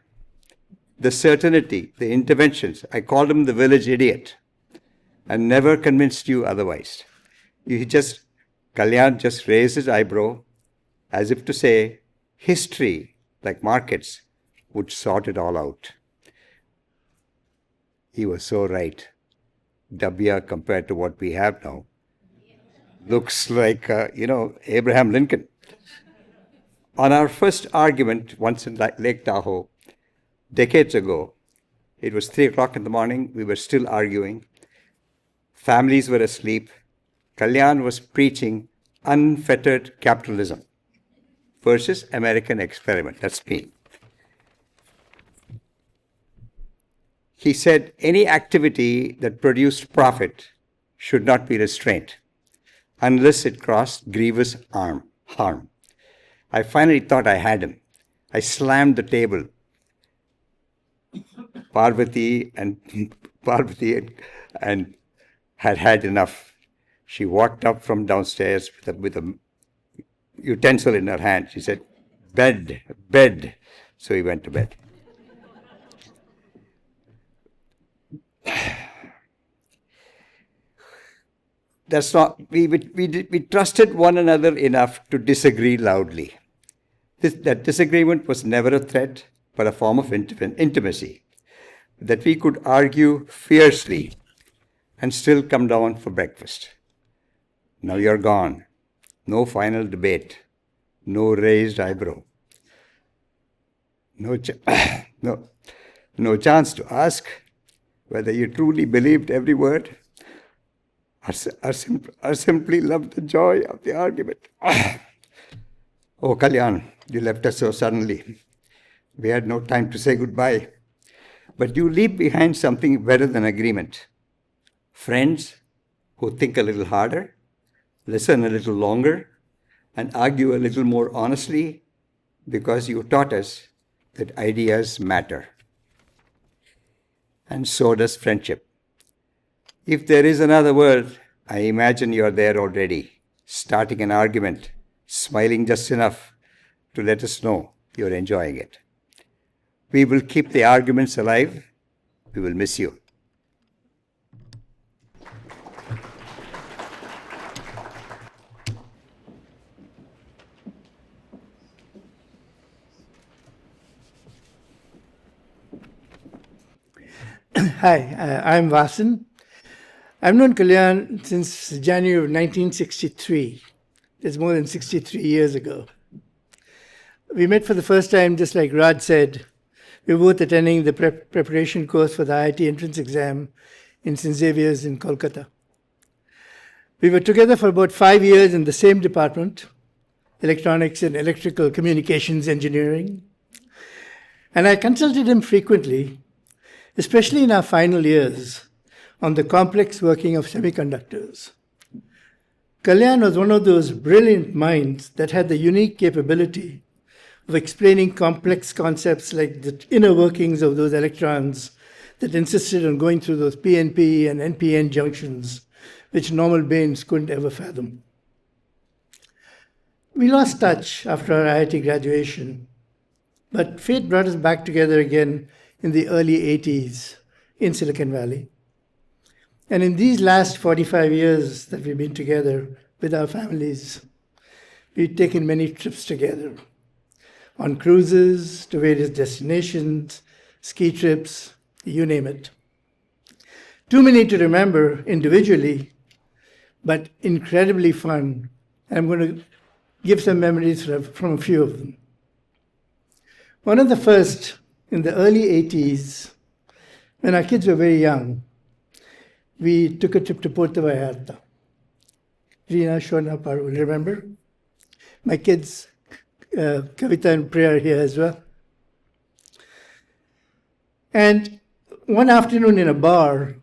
the certainty, the interventions. I called him the village idiot and never convinced you otherwise. Kalyan just raised his eyebrow as if to say, history, like markets, would sort it all out. He was so right. Dabia, compared to what we have now, looks like, Abraham Lincoln. On our first argument, once in Lake Tahoe, decades ago, it was 3 o'clock in the morning, we were still arguing. Families were asleep. Kalyan was preaching unfettered capitalism versus American experiment. That's me. He said any activity that produced profit should not be restrained unless it caused grievous harm. I finally thought I had him. I slammed the table. Parvati had enough. She walked up from downstairs with a utensil in her hand. She said, bed. So he went to bed. That's not, we trusted one another enough to disagree loudly. That disagreement was never a threat, but a form of intimacy. That we could argue fiercely and still come down for breakfast. Now you're gone. No final debate. No raised eyebrow. No chance to ask whether you truly believed every word or simply loved the joy of the argument. Oh, Kalyan, you left us so suddenly. We had no time to say goodbye. But you leave behind something better than agreement. Friends who think a little harder, listen a little longer, and argue a little more honestly because you taught us that ideas matter. And so does friendship. If there is another world, I imagine you're there already, starting an argument, smiling just enough to let us know you're enjoying it. We will keep the arguments alive. We will miss you. Hi, I'm Vasan. I've known Kalyan since January of 1963. It's more than 63 years ago. We met for the first time, just like Raj said. We were both attending the preparation course for the IIT entrance exam in St. Xavier's in Kolkata. We were together for about 5 years in the same department, electronics and electrical communications engineering. And I consulted him frequently, especially in our final years, on the complex working of semiconductors. Kalyan was one of those brilliant minds that had the unique capability of explaining complex concepts like the inner workings of those electrons that insisted on going through those PNP and NPN junctions, which normal brains couldn't ever fathom. We lost touch after our IIT graduation, but fate brought us back together again in the early 80s in Silicon Valley. And in these last 45 years that we've been together with our families, we've taken many trips together, on cruises to various destinations, ski trips, you name it. Too many to remember individually, but incredibly fun. I'm going to give some memories from a few of them. One of the first, in the early 80s, when our kids were very young, we took a trip to Puerto Vallarta. Rina, Shona, Paru, remember? My kids, Kavita and Priya are here as well. And one afternoon in a bar,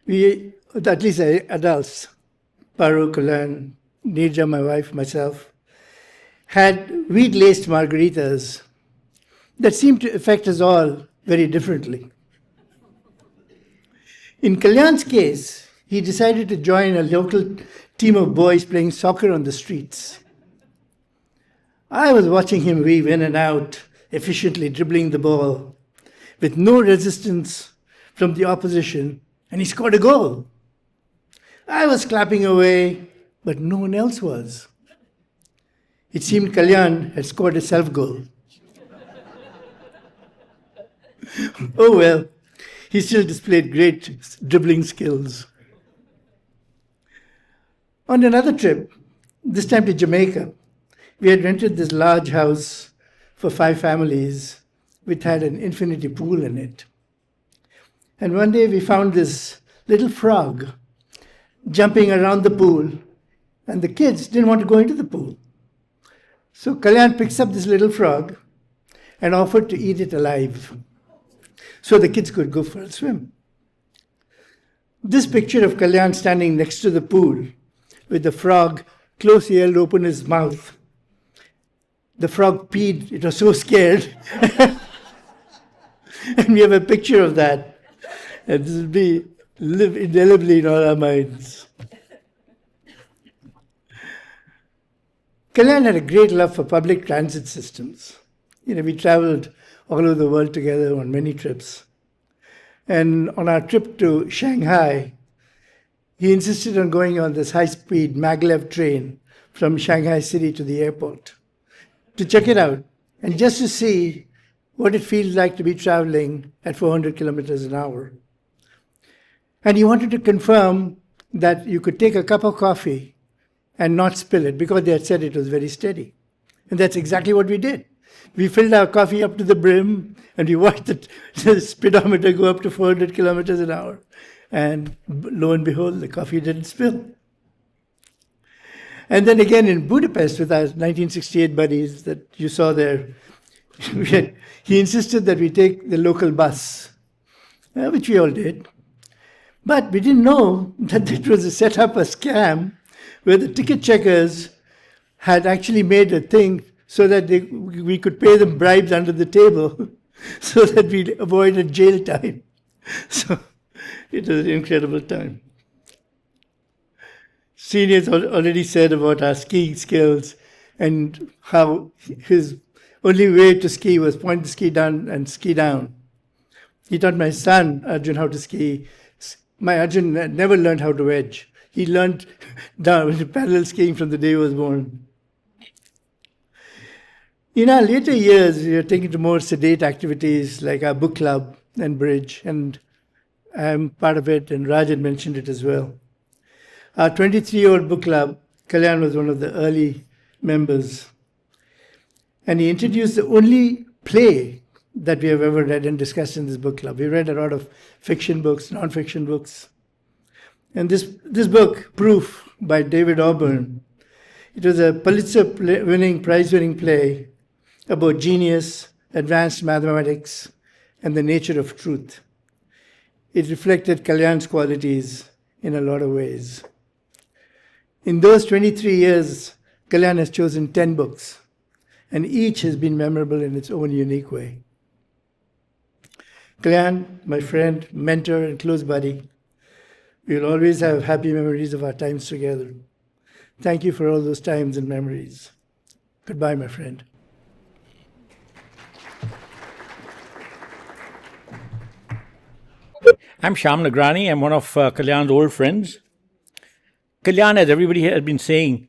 we, at least adults, Paru, Kalyan, Nirja, my wife, myself, had wheat-laced margaritas that seemed to affect us all very differently. In Kalyan's case, he decided to join a local team of boys playing soccer on the streets. I was watching him weave in and out, efficiently dribbling the ball, with no resistance from the opposition, and he scored a goal. I was clapping away, but no one else was. It seemed Kalyan had scored a self-goal. Oh well, he still displayed great dribbling skills. On another trip, this time to Jamaica, we had rented this large house for 5 families, which had an infinity pool in it. And one day we found this little frog jumping around the pool, and the kids didn't want to go into the pool. So Kalyan picks up this little frog and offered to eat it alive, so the kids could go for a swim. This picture of Kalyan standing next to the pool with the frog closely held open his mouth. The frog peed, it was so scared. And we have a picture of that. And this will live indelibly in all our minds. Kalyan had a great love for public transit systems. We traveled all over the world together on many trips. And on our trip to Shanghai, he insisted on going on this high-speed maglev train from Shanghai city to the airport to check it out and just to see what it feels like to be traveling at 400 kilometers an hour. And he wanted to confirm that you could take a cup of coffee and not spill it because they had said it was very steady. And that's exactly what we did. We filled our coffee up to the brim and we watched the speedometer go up to 400 kilometers an hour. And lo and behold, the coffee didn't spill. And then again in Budapest with our 1968 buddies that you saw there, he insisted that we take the local bus, which we all did. But we didn't know that it was set up a scam where the ticket checkers had actually made a thing so that we could pay them bribes under the table so that we avoided jail time. So it was an incredible time. Seniors already said about our skiing skills and how his only way to ski was point the ski down and ski down. He taught my son, Arjun, how to ski. My Arjun never learned how to wedge. He learned down parallel skiing from the day he was born. In our later years, we are taken to more sedate activities like our book club and bridge, and I'm part of it, and Raj had mentioned it as well. Our 23-year-old book club, Kalyan was one of the early members. And he introduced the only play that we have ever read and discussed in this book club. We read a lot of fiction books, non-fiction books. And this book, Proof, by David Auburn, it was a Pulitzer-winning, prize-winning play about genius, advanced mathematics, and the nature of truth. It reflected Kalyan's qualities in a lot of ways. In those 23 years, Kalyan has chosen 10 books, and each has been memorable in its own unique way. Kalyan, my friend, mentor, and close buddy, we will always have happy memories of our times together. Thank you for all those times and memories. Goodbye, my friend. I'm Shyam Nagrani. I'm one of Kalyan's old friends. Kalyan, as everybody has been saying,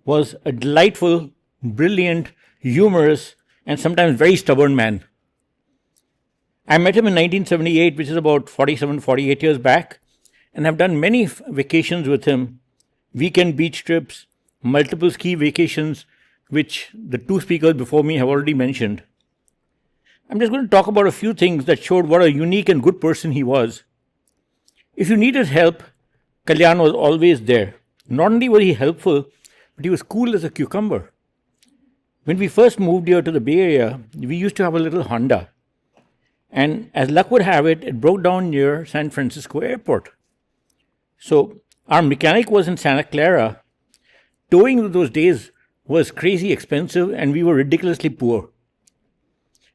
was a delightful, brilliant, humorous, and sometimes very stubborn man. I met him in 1978, which is about 47, 48 years back, and have done many vacations with him, weekend beach trips, multiple ski vacations, which the two speakers before me have already mentioned. I'm just going to talk about a few things that showed what a unique and good person he was. If you needed help, Kalyan was always there. Not only was he helpful, but he was cool as a cucumber. When we first moved here to the Bay Area, we used to have a little Honda. And as luck would have it, it broke down near San Francisco Airport. So our mechanic was in Santa Clara. Towing those days was crazy expensive and we were ridiculously poor.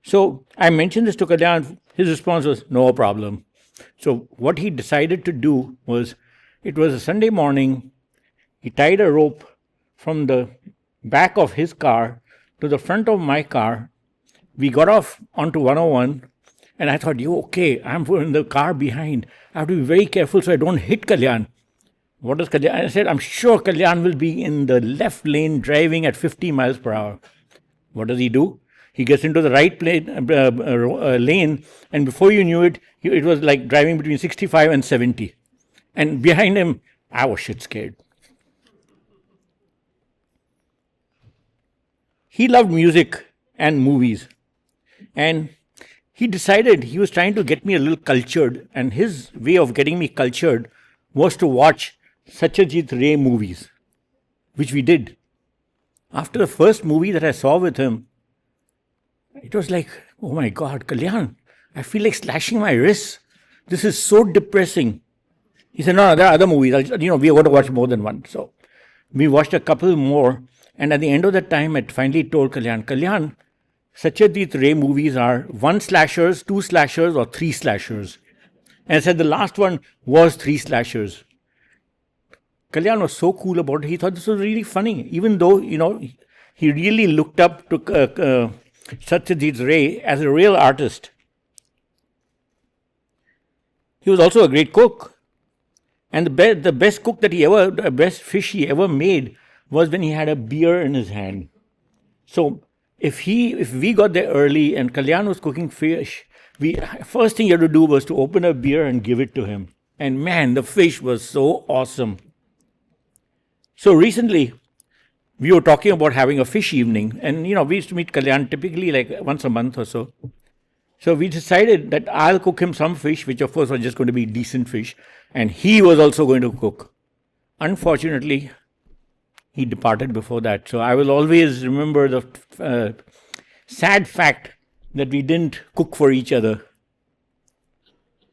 So I mentioned this to Kalyan. His response was, no problem. So what he decided to do was, it was a Sunday morning, he tied a rope from the back of his car to the front of my car. We got off onto 101, and I thought, you okay, I'm in the car behind. I have to be very careful so I don't hit Kalyan. What does Kalyan? I said, I'm sure Kalyan will be in the left lane driving at 50 miles per hour. What does he do? He gets into the right lane, and before you knew it, it was like driving between 65 and 70. And behind him, I was shit scared. He loved music and movies. And he decided he was trying to get me a little cultured. And his way of getting me cultured was to watch Satyajit Ray movies, which we did. After the first movie that I saw with him, it was like, oh my God, Kalyan, I feel like slashing my wrists. This is so depressing. He said, no, there are other movies. We are going to watch more than one. So we watched a couple more. And at the end of that time, I finally told Kalyan, Satyajit Ray movies are 1 slashers, 2 slashers, or 3 slashers. And I said the last one was 3 slashers. Kalyan was so cool about it. He thought this was really funny. Even though, he really looked up to Satyajit Ray as a real artist. He was also a great cook. And the best cook the best fish he ever made was when he had a beer in his hand. So if we got there early and Kalyan was cooking fish, first thing he had to do was to open a beer and give it to him. And man, the fish was so awesome. So recently, we were talking about having a fish evening. And, we used to meet Kalyan typically like once a month or so. So we decided that I'll cook him some fish, which of course was just going to be decent fish. And he was also going to cook. Unfortunately, he departed before that. So I will always remember the sad fact that we didn't cook for each other.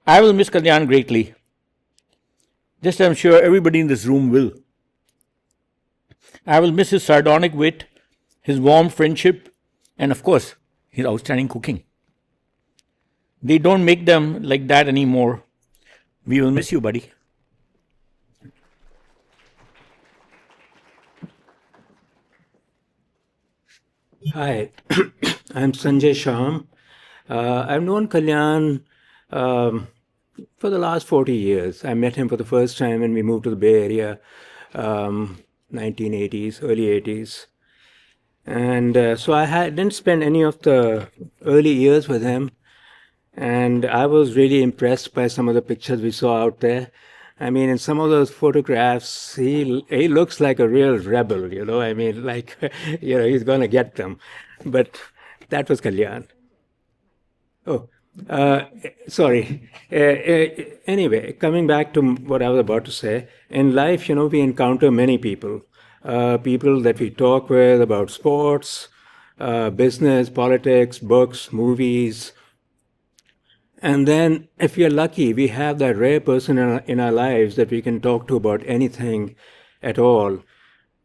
I will miss Kalyan greatly. Just I'm sure everybody in this room will. I will miss his sardonic wit, his warm friendship, and of course, his outstanding cooking. They don't make them like that anymore. We will miss you, buddy. Hi, I'm Sanjay Sham. I've known Kalyan for the last 40 years. I met him for the first time when we moved to the Bay Area, 1980s, early 80s. And so I didn't spend any of the early years with him. And I was really impressed by some of the pictures we saw out there. I mean, in some of those photographs, he looks like a real rebel, I mean, like, he's going to get them. But that was Kalyan. Oh, sorry. Anyway, coming back to what I was about to say, in life, we encounter many people. People that we talk with about sports, business, politics, books, movies. And then, if we are lucky, we have that rare person in our lives that we can talk to about anything at all.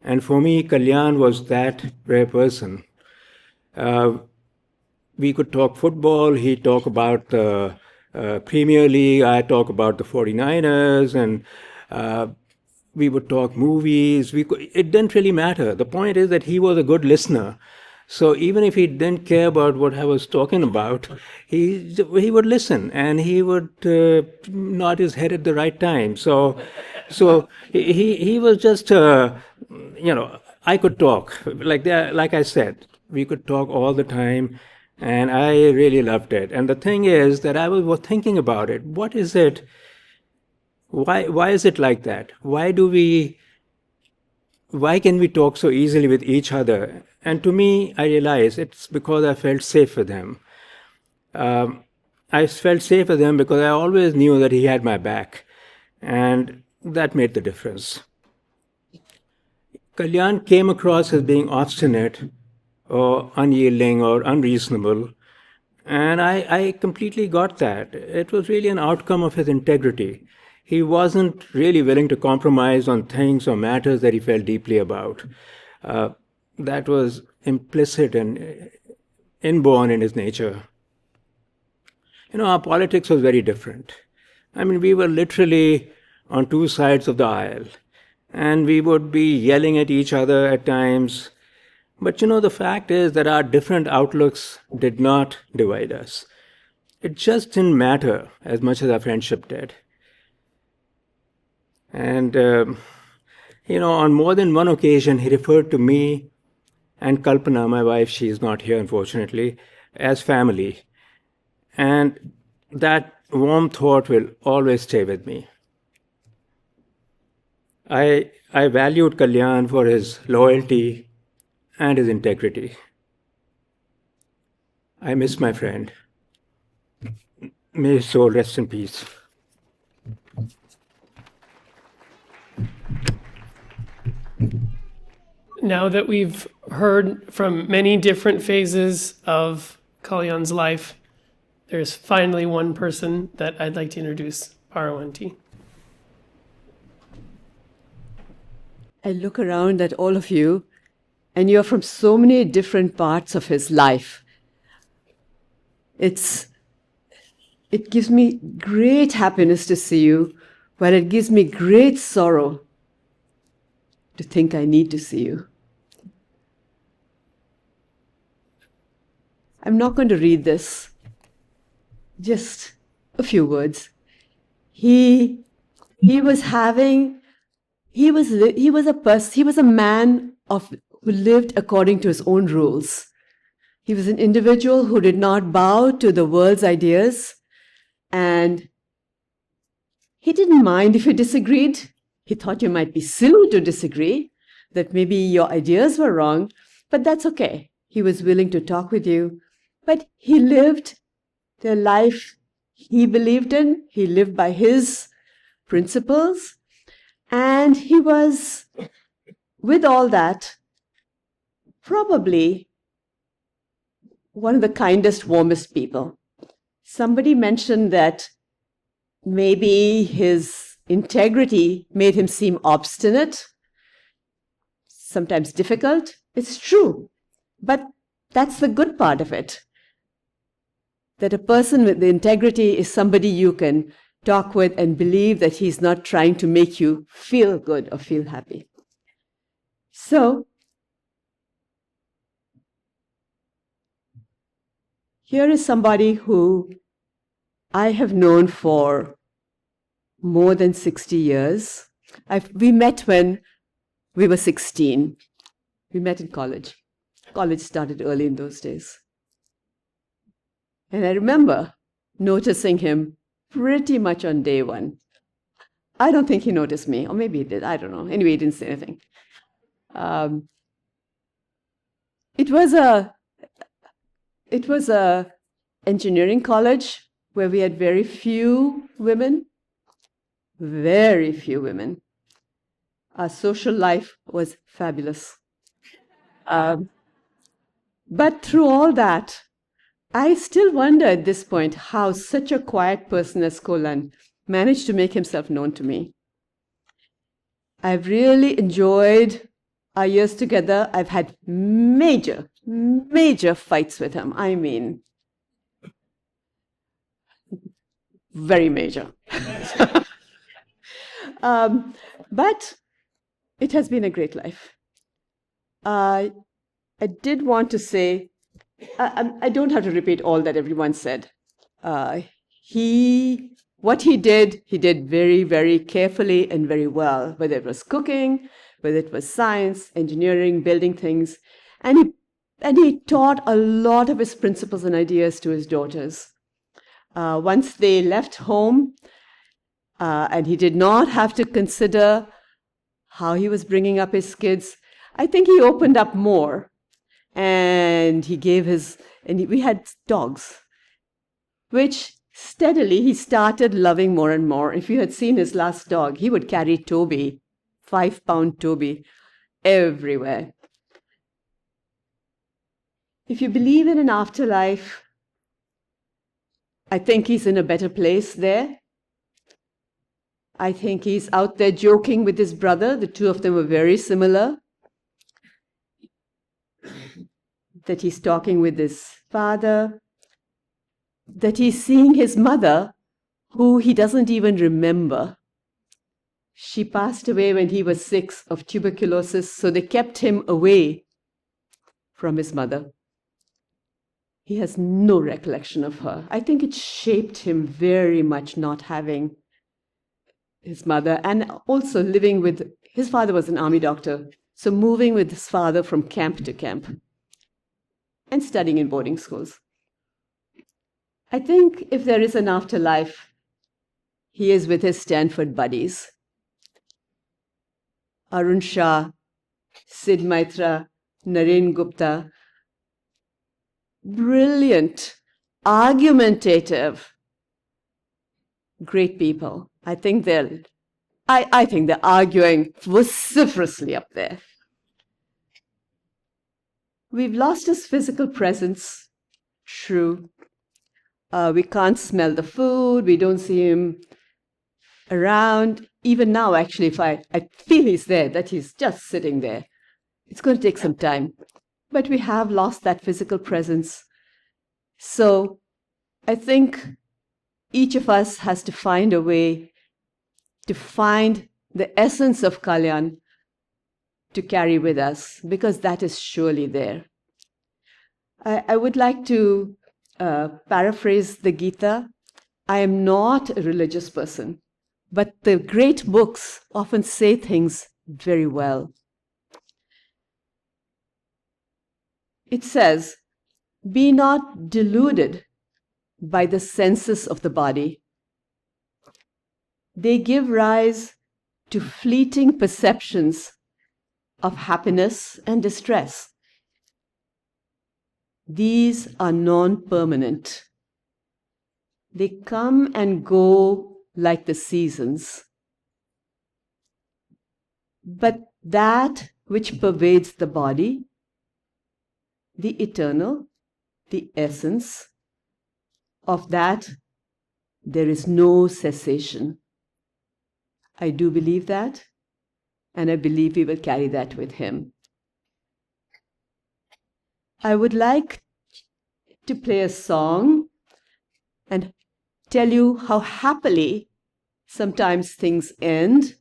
And for me, Kalyan was that rare person. We could talk football, he'd talk about the Premier League, I talk about the 49ers, and we would talk movies. It didn't really matter. The point is that he was a good listener. So even if he didn't care about what I was talking about, he would listen and he would nod his head at the right time. So he was just, I could talk. Like I said, we could talk all the time, and I really loved it. And the thing is that I was thinking about it. What is it? Why is it like that? Why can we talk so easily with each other? And to me, I realize it's because I felt safe with him. I felt safe with him because I always knew that he had my back. And that made the difference. Kalyan came across as being obstinate or unyielding or unreasonable. And I completely got that. It was really an outcome of his integrity. He wasn't really willing to compromise on things or matters that he felt deeply about. that was implicit and inborn in his nature. Our politics was very different. I mean, we were literally on two sides of the aisle, and we would be yelling at each other at times. But the fact is that our different outlooks did not divide us. It just didn't matter as much as our friendship did. And, on more than one occasion, he referred to me and Kalpana, my wife, she is not here unfortunately, as family. And that warm thought will always stay with me. I valued Kalyan for his loyalty and his integrity. I miss my friend. May his soul rest in peace. Now that we've heard from many different phases of Kalyan's life, there's finally one person that I'd like to introduce, Parwanti. I look around at all of you, and you're from so many different parts of his life. It gives me great happiness to see you, but it gives me great sorrow to think I need to see you. I'm not going to read this. Just a few words. He was a man who lived according to his own rules. He was an individual who did not bow to the world's ideas, and he didn't mind if you disagreed. He thought you might be silly to disagree, that maybe your ideas were wrong, but that's okay. He was willing to talk with you, but he lived the life he believed in. He lived by his principles, and he was, with all that, probably one of the kindest, warmest people. Somebody mentioned that maybe his integrity made him seem obstinate, sometimes difficult. It's true, but that's the good part of it. That a person with the integrity is somebody you can talk with and believe that he's not trying to make you feel good or feel happy. So, here is somebody who I have known for more than 60 years. We met when we were 16. We met in college. College started early in those days. And I remember noticing him pretty much on day one. I don't think he noticed me, or maybe he did, I don't know. Anyway, he didn't say anything. It was a engineering college where we had very few women. Our social life was fabulous. But through all that, I still wonder at this point how such a quiet person as Kalyan managed to make himself known to me. I've really enjoyed our years together. I've had major fights with him. I mean, very major. But it has been a great life. I did want to say, I don't have to repeat all that everyone said. What he did very, very carefully and very well, whether it was cooking, whether it was science, engineering, building things. And he taught a lot of his principles and ideas to his daughters. Once they left home, and he did not have to consider how he was bringing up his kids, I think he opened up more. And we had dogs, which steadily he started loving more and more. If you had seen his last dog, he would carry Toby, 5-pound Toby, everywhere. If you believe in an afterlife, I think he's in a better place there. I think he's out there joking with his brother. The two of them were very similar. that he's talking with his father, that he's seeing his mother, who he doesn't even remember. She passed away when he was 6 of tuberculosis, so they kept him away from his mother. He has no recollection of her. I think it shaped him very much not having his mother, and also living with his father was an army doctor, so moving with his father from camp to camp and studying in boarding schools. I think if there is an afterlife, he is with his Stanford buddies. Arun Shah, Sid Maitra, Naren Gupta, brilliant, argumentative, great people. I think they're arguing vociferously up there. We've lost his physical presence, true. We can't smell the food, we don't see him around. Even now, actually, if I feel he's there, that he's just sitting there. It's going to take some time. But we have lost that physical presence. So I think each of us has to find a way to find the essence of Kalyan to carry with us, because that is surely there. I would like to paraphrase the Gita. I am not a religious person, but the great books often say things very well. It says, "Be not deluded by the senses of the body. They give rise to fleeting perceptions of happiness and distress. These are non-permanent. They come and go like the seasons. But that which pervades the body, the eternal, the essence, of that there is no cessation." I do believe that, and I believe we will carry that with him. I would like to play a song and tell you how happily sometimes things end.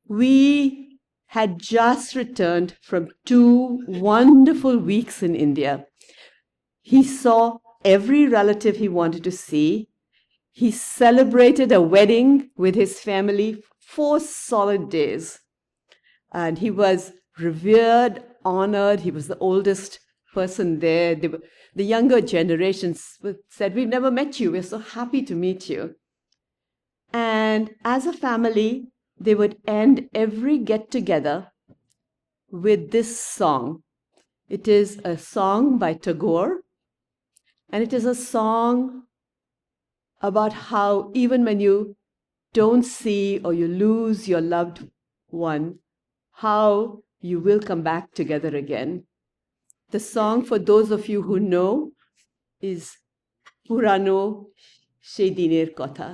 We had just returned from 2 wonderful weeks in India. He saw every relative he wanted to see. He celebrated a wedding with his family 4 solid days. And he was revered, honored. He was the oldest person there. The younger generations said, "We've never met you. We're so happy to meet you." And as a family, they would end every get-together with this song. It is a song by Tagore, and it is a song about how even when you don't see or you lose your loved one, how you will come back together again. The song, for those of you who know, is Purano She Diner Kotha.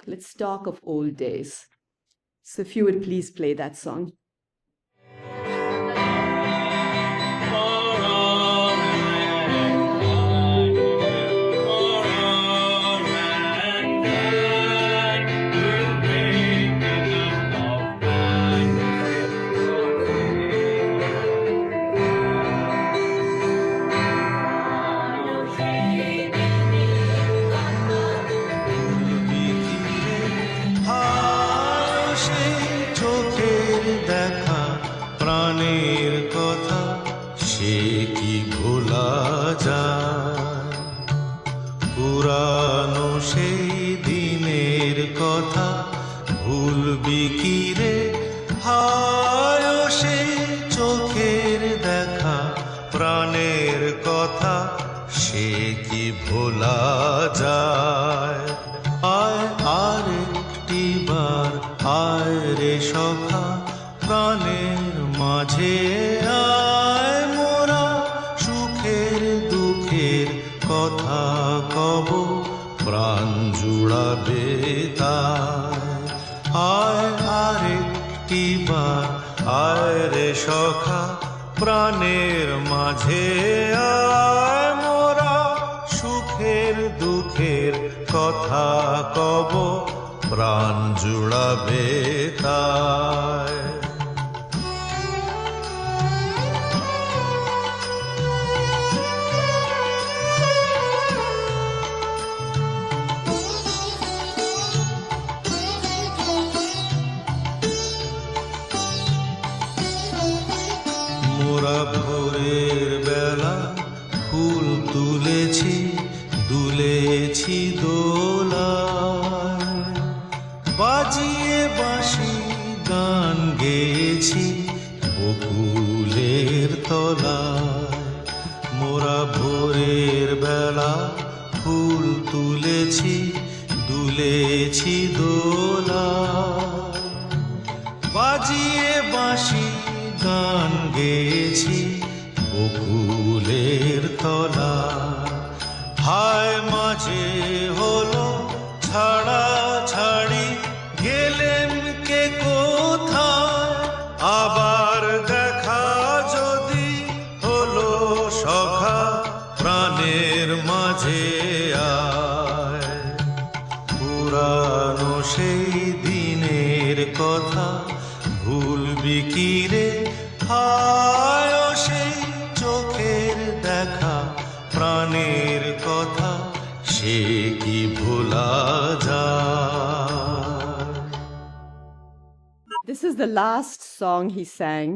Let's talk of old days. So if you would please play that song. পুরানো সেই দিনের কথা ভুলবি কি রে, হায় সেই চোখের দেখা প্রাণের কথা সে কি ভোলা যায়। আয় আর একটি বার আয় রে সখা প্রাণের মাঝে আয়, মোরা সুখের দুঃখের কথা কব প্রাণ জুড়াবে তাই। আয় আর একটি বার আয় রে সখা প্রাণের মাঝে আয় মোরা সুখের দুঃখের কথা কব প্রাণ জুড়াবে তাই মোরা ভোরের বেলা ফুল তুলেছি দুলেছি দোলায় বাজিয়ে বাঁশি গান গেয়েছি বকুলের তলায় মোরা ভোরের বেলা ফুল তুলেছি দুলেছি দোলায় বাজিয়ে বাঁশি গান গেয়েছি বকুলের তলা হায় মাঝে হলো ছাড়া ছাড়ি গেলেন কে কোথায় আবার দেখা যদি হলো সখা প্রাণের মাঝে আয় পুরানো সেই দিনের কথা ভুলবি কি রে হায় সেই চোখের দেখা প্রাণের কথা সে কি ভোলা যায় This is the last song he sang.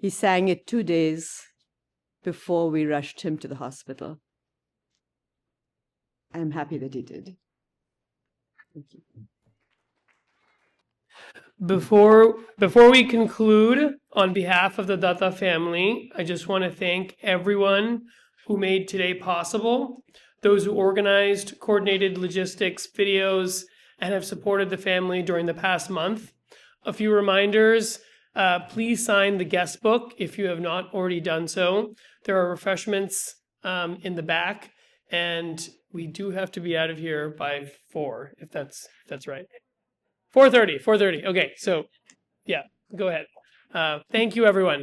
He sang it 2 days before we rushed him to the hospital. I'm happy that he did. Thank you. Before we conclude, on behalf of the Datta family, I just want to thank everyone who made today possible, those who organized, coordinated logistics, videos, and have supported the family during the past month. A few reminders, please sign the guest book if you have not already done so. There are refreshments in the back, and we do have to be out of here by 4, if that's right. 4:30. Okay, so yeah, go ahead. Thank you, everyone.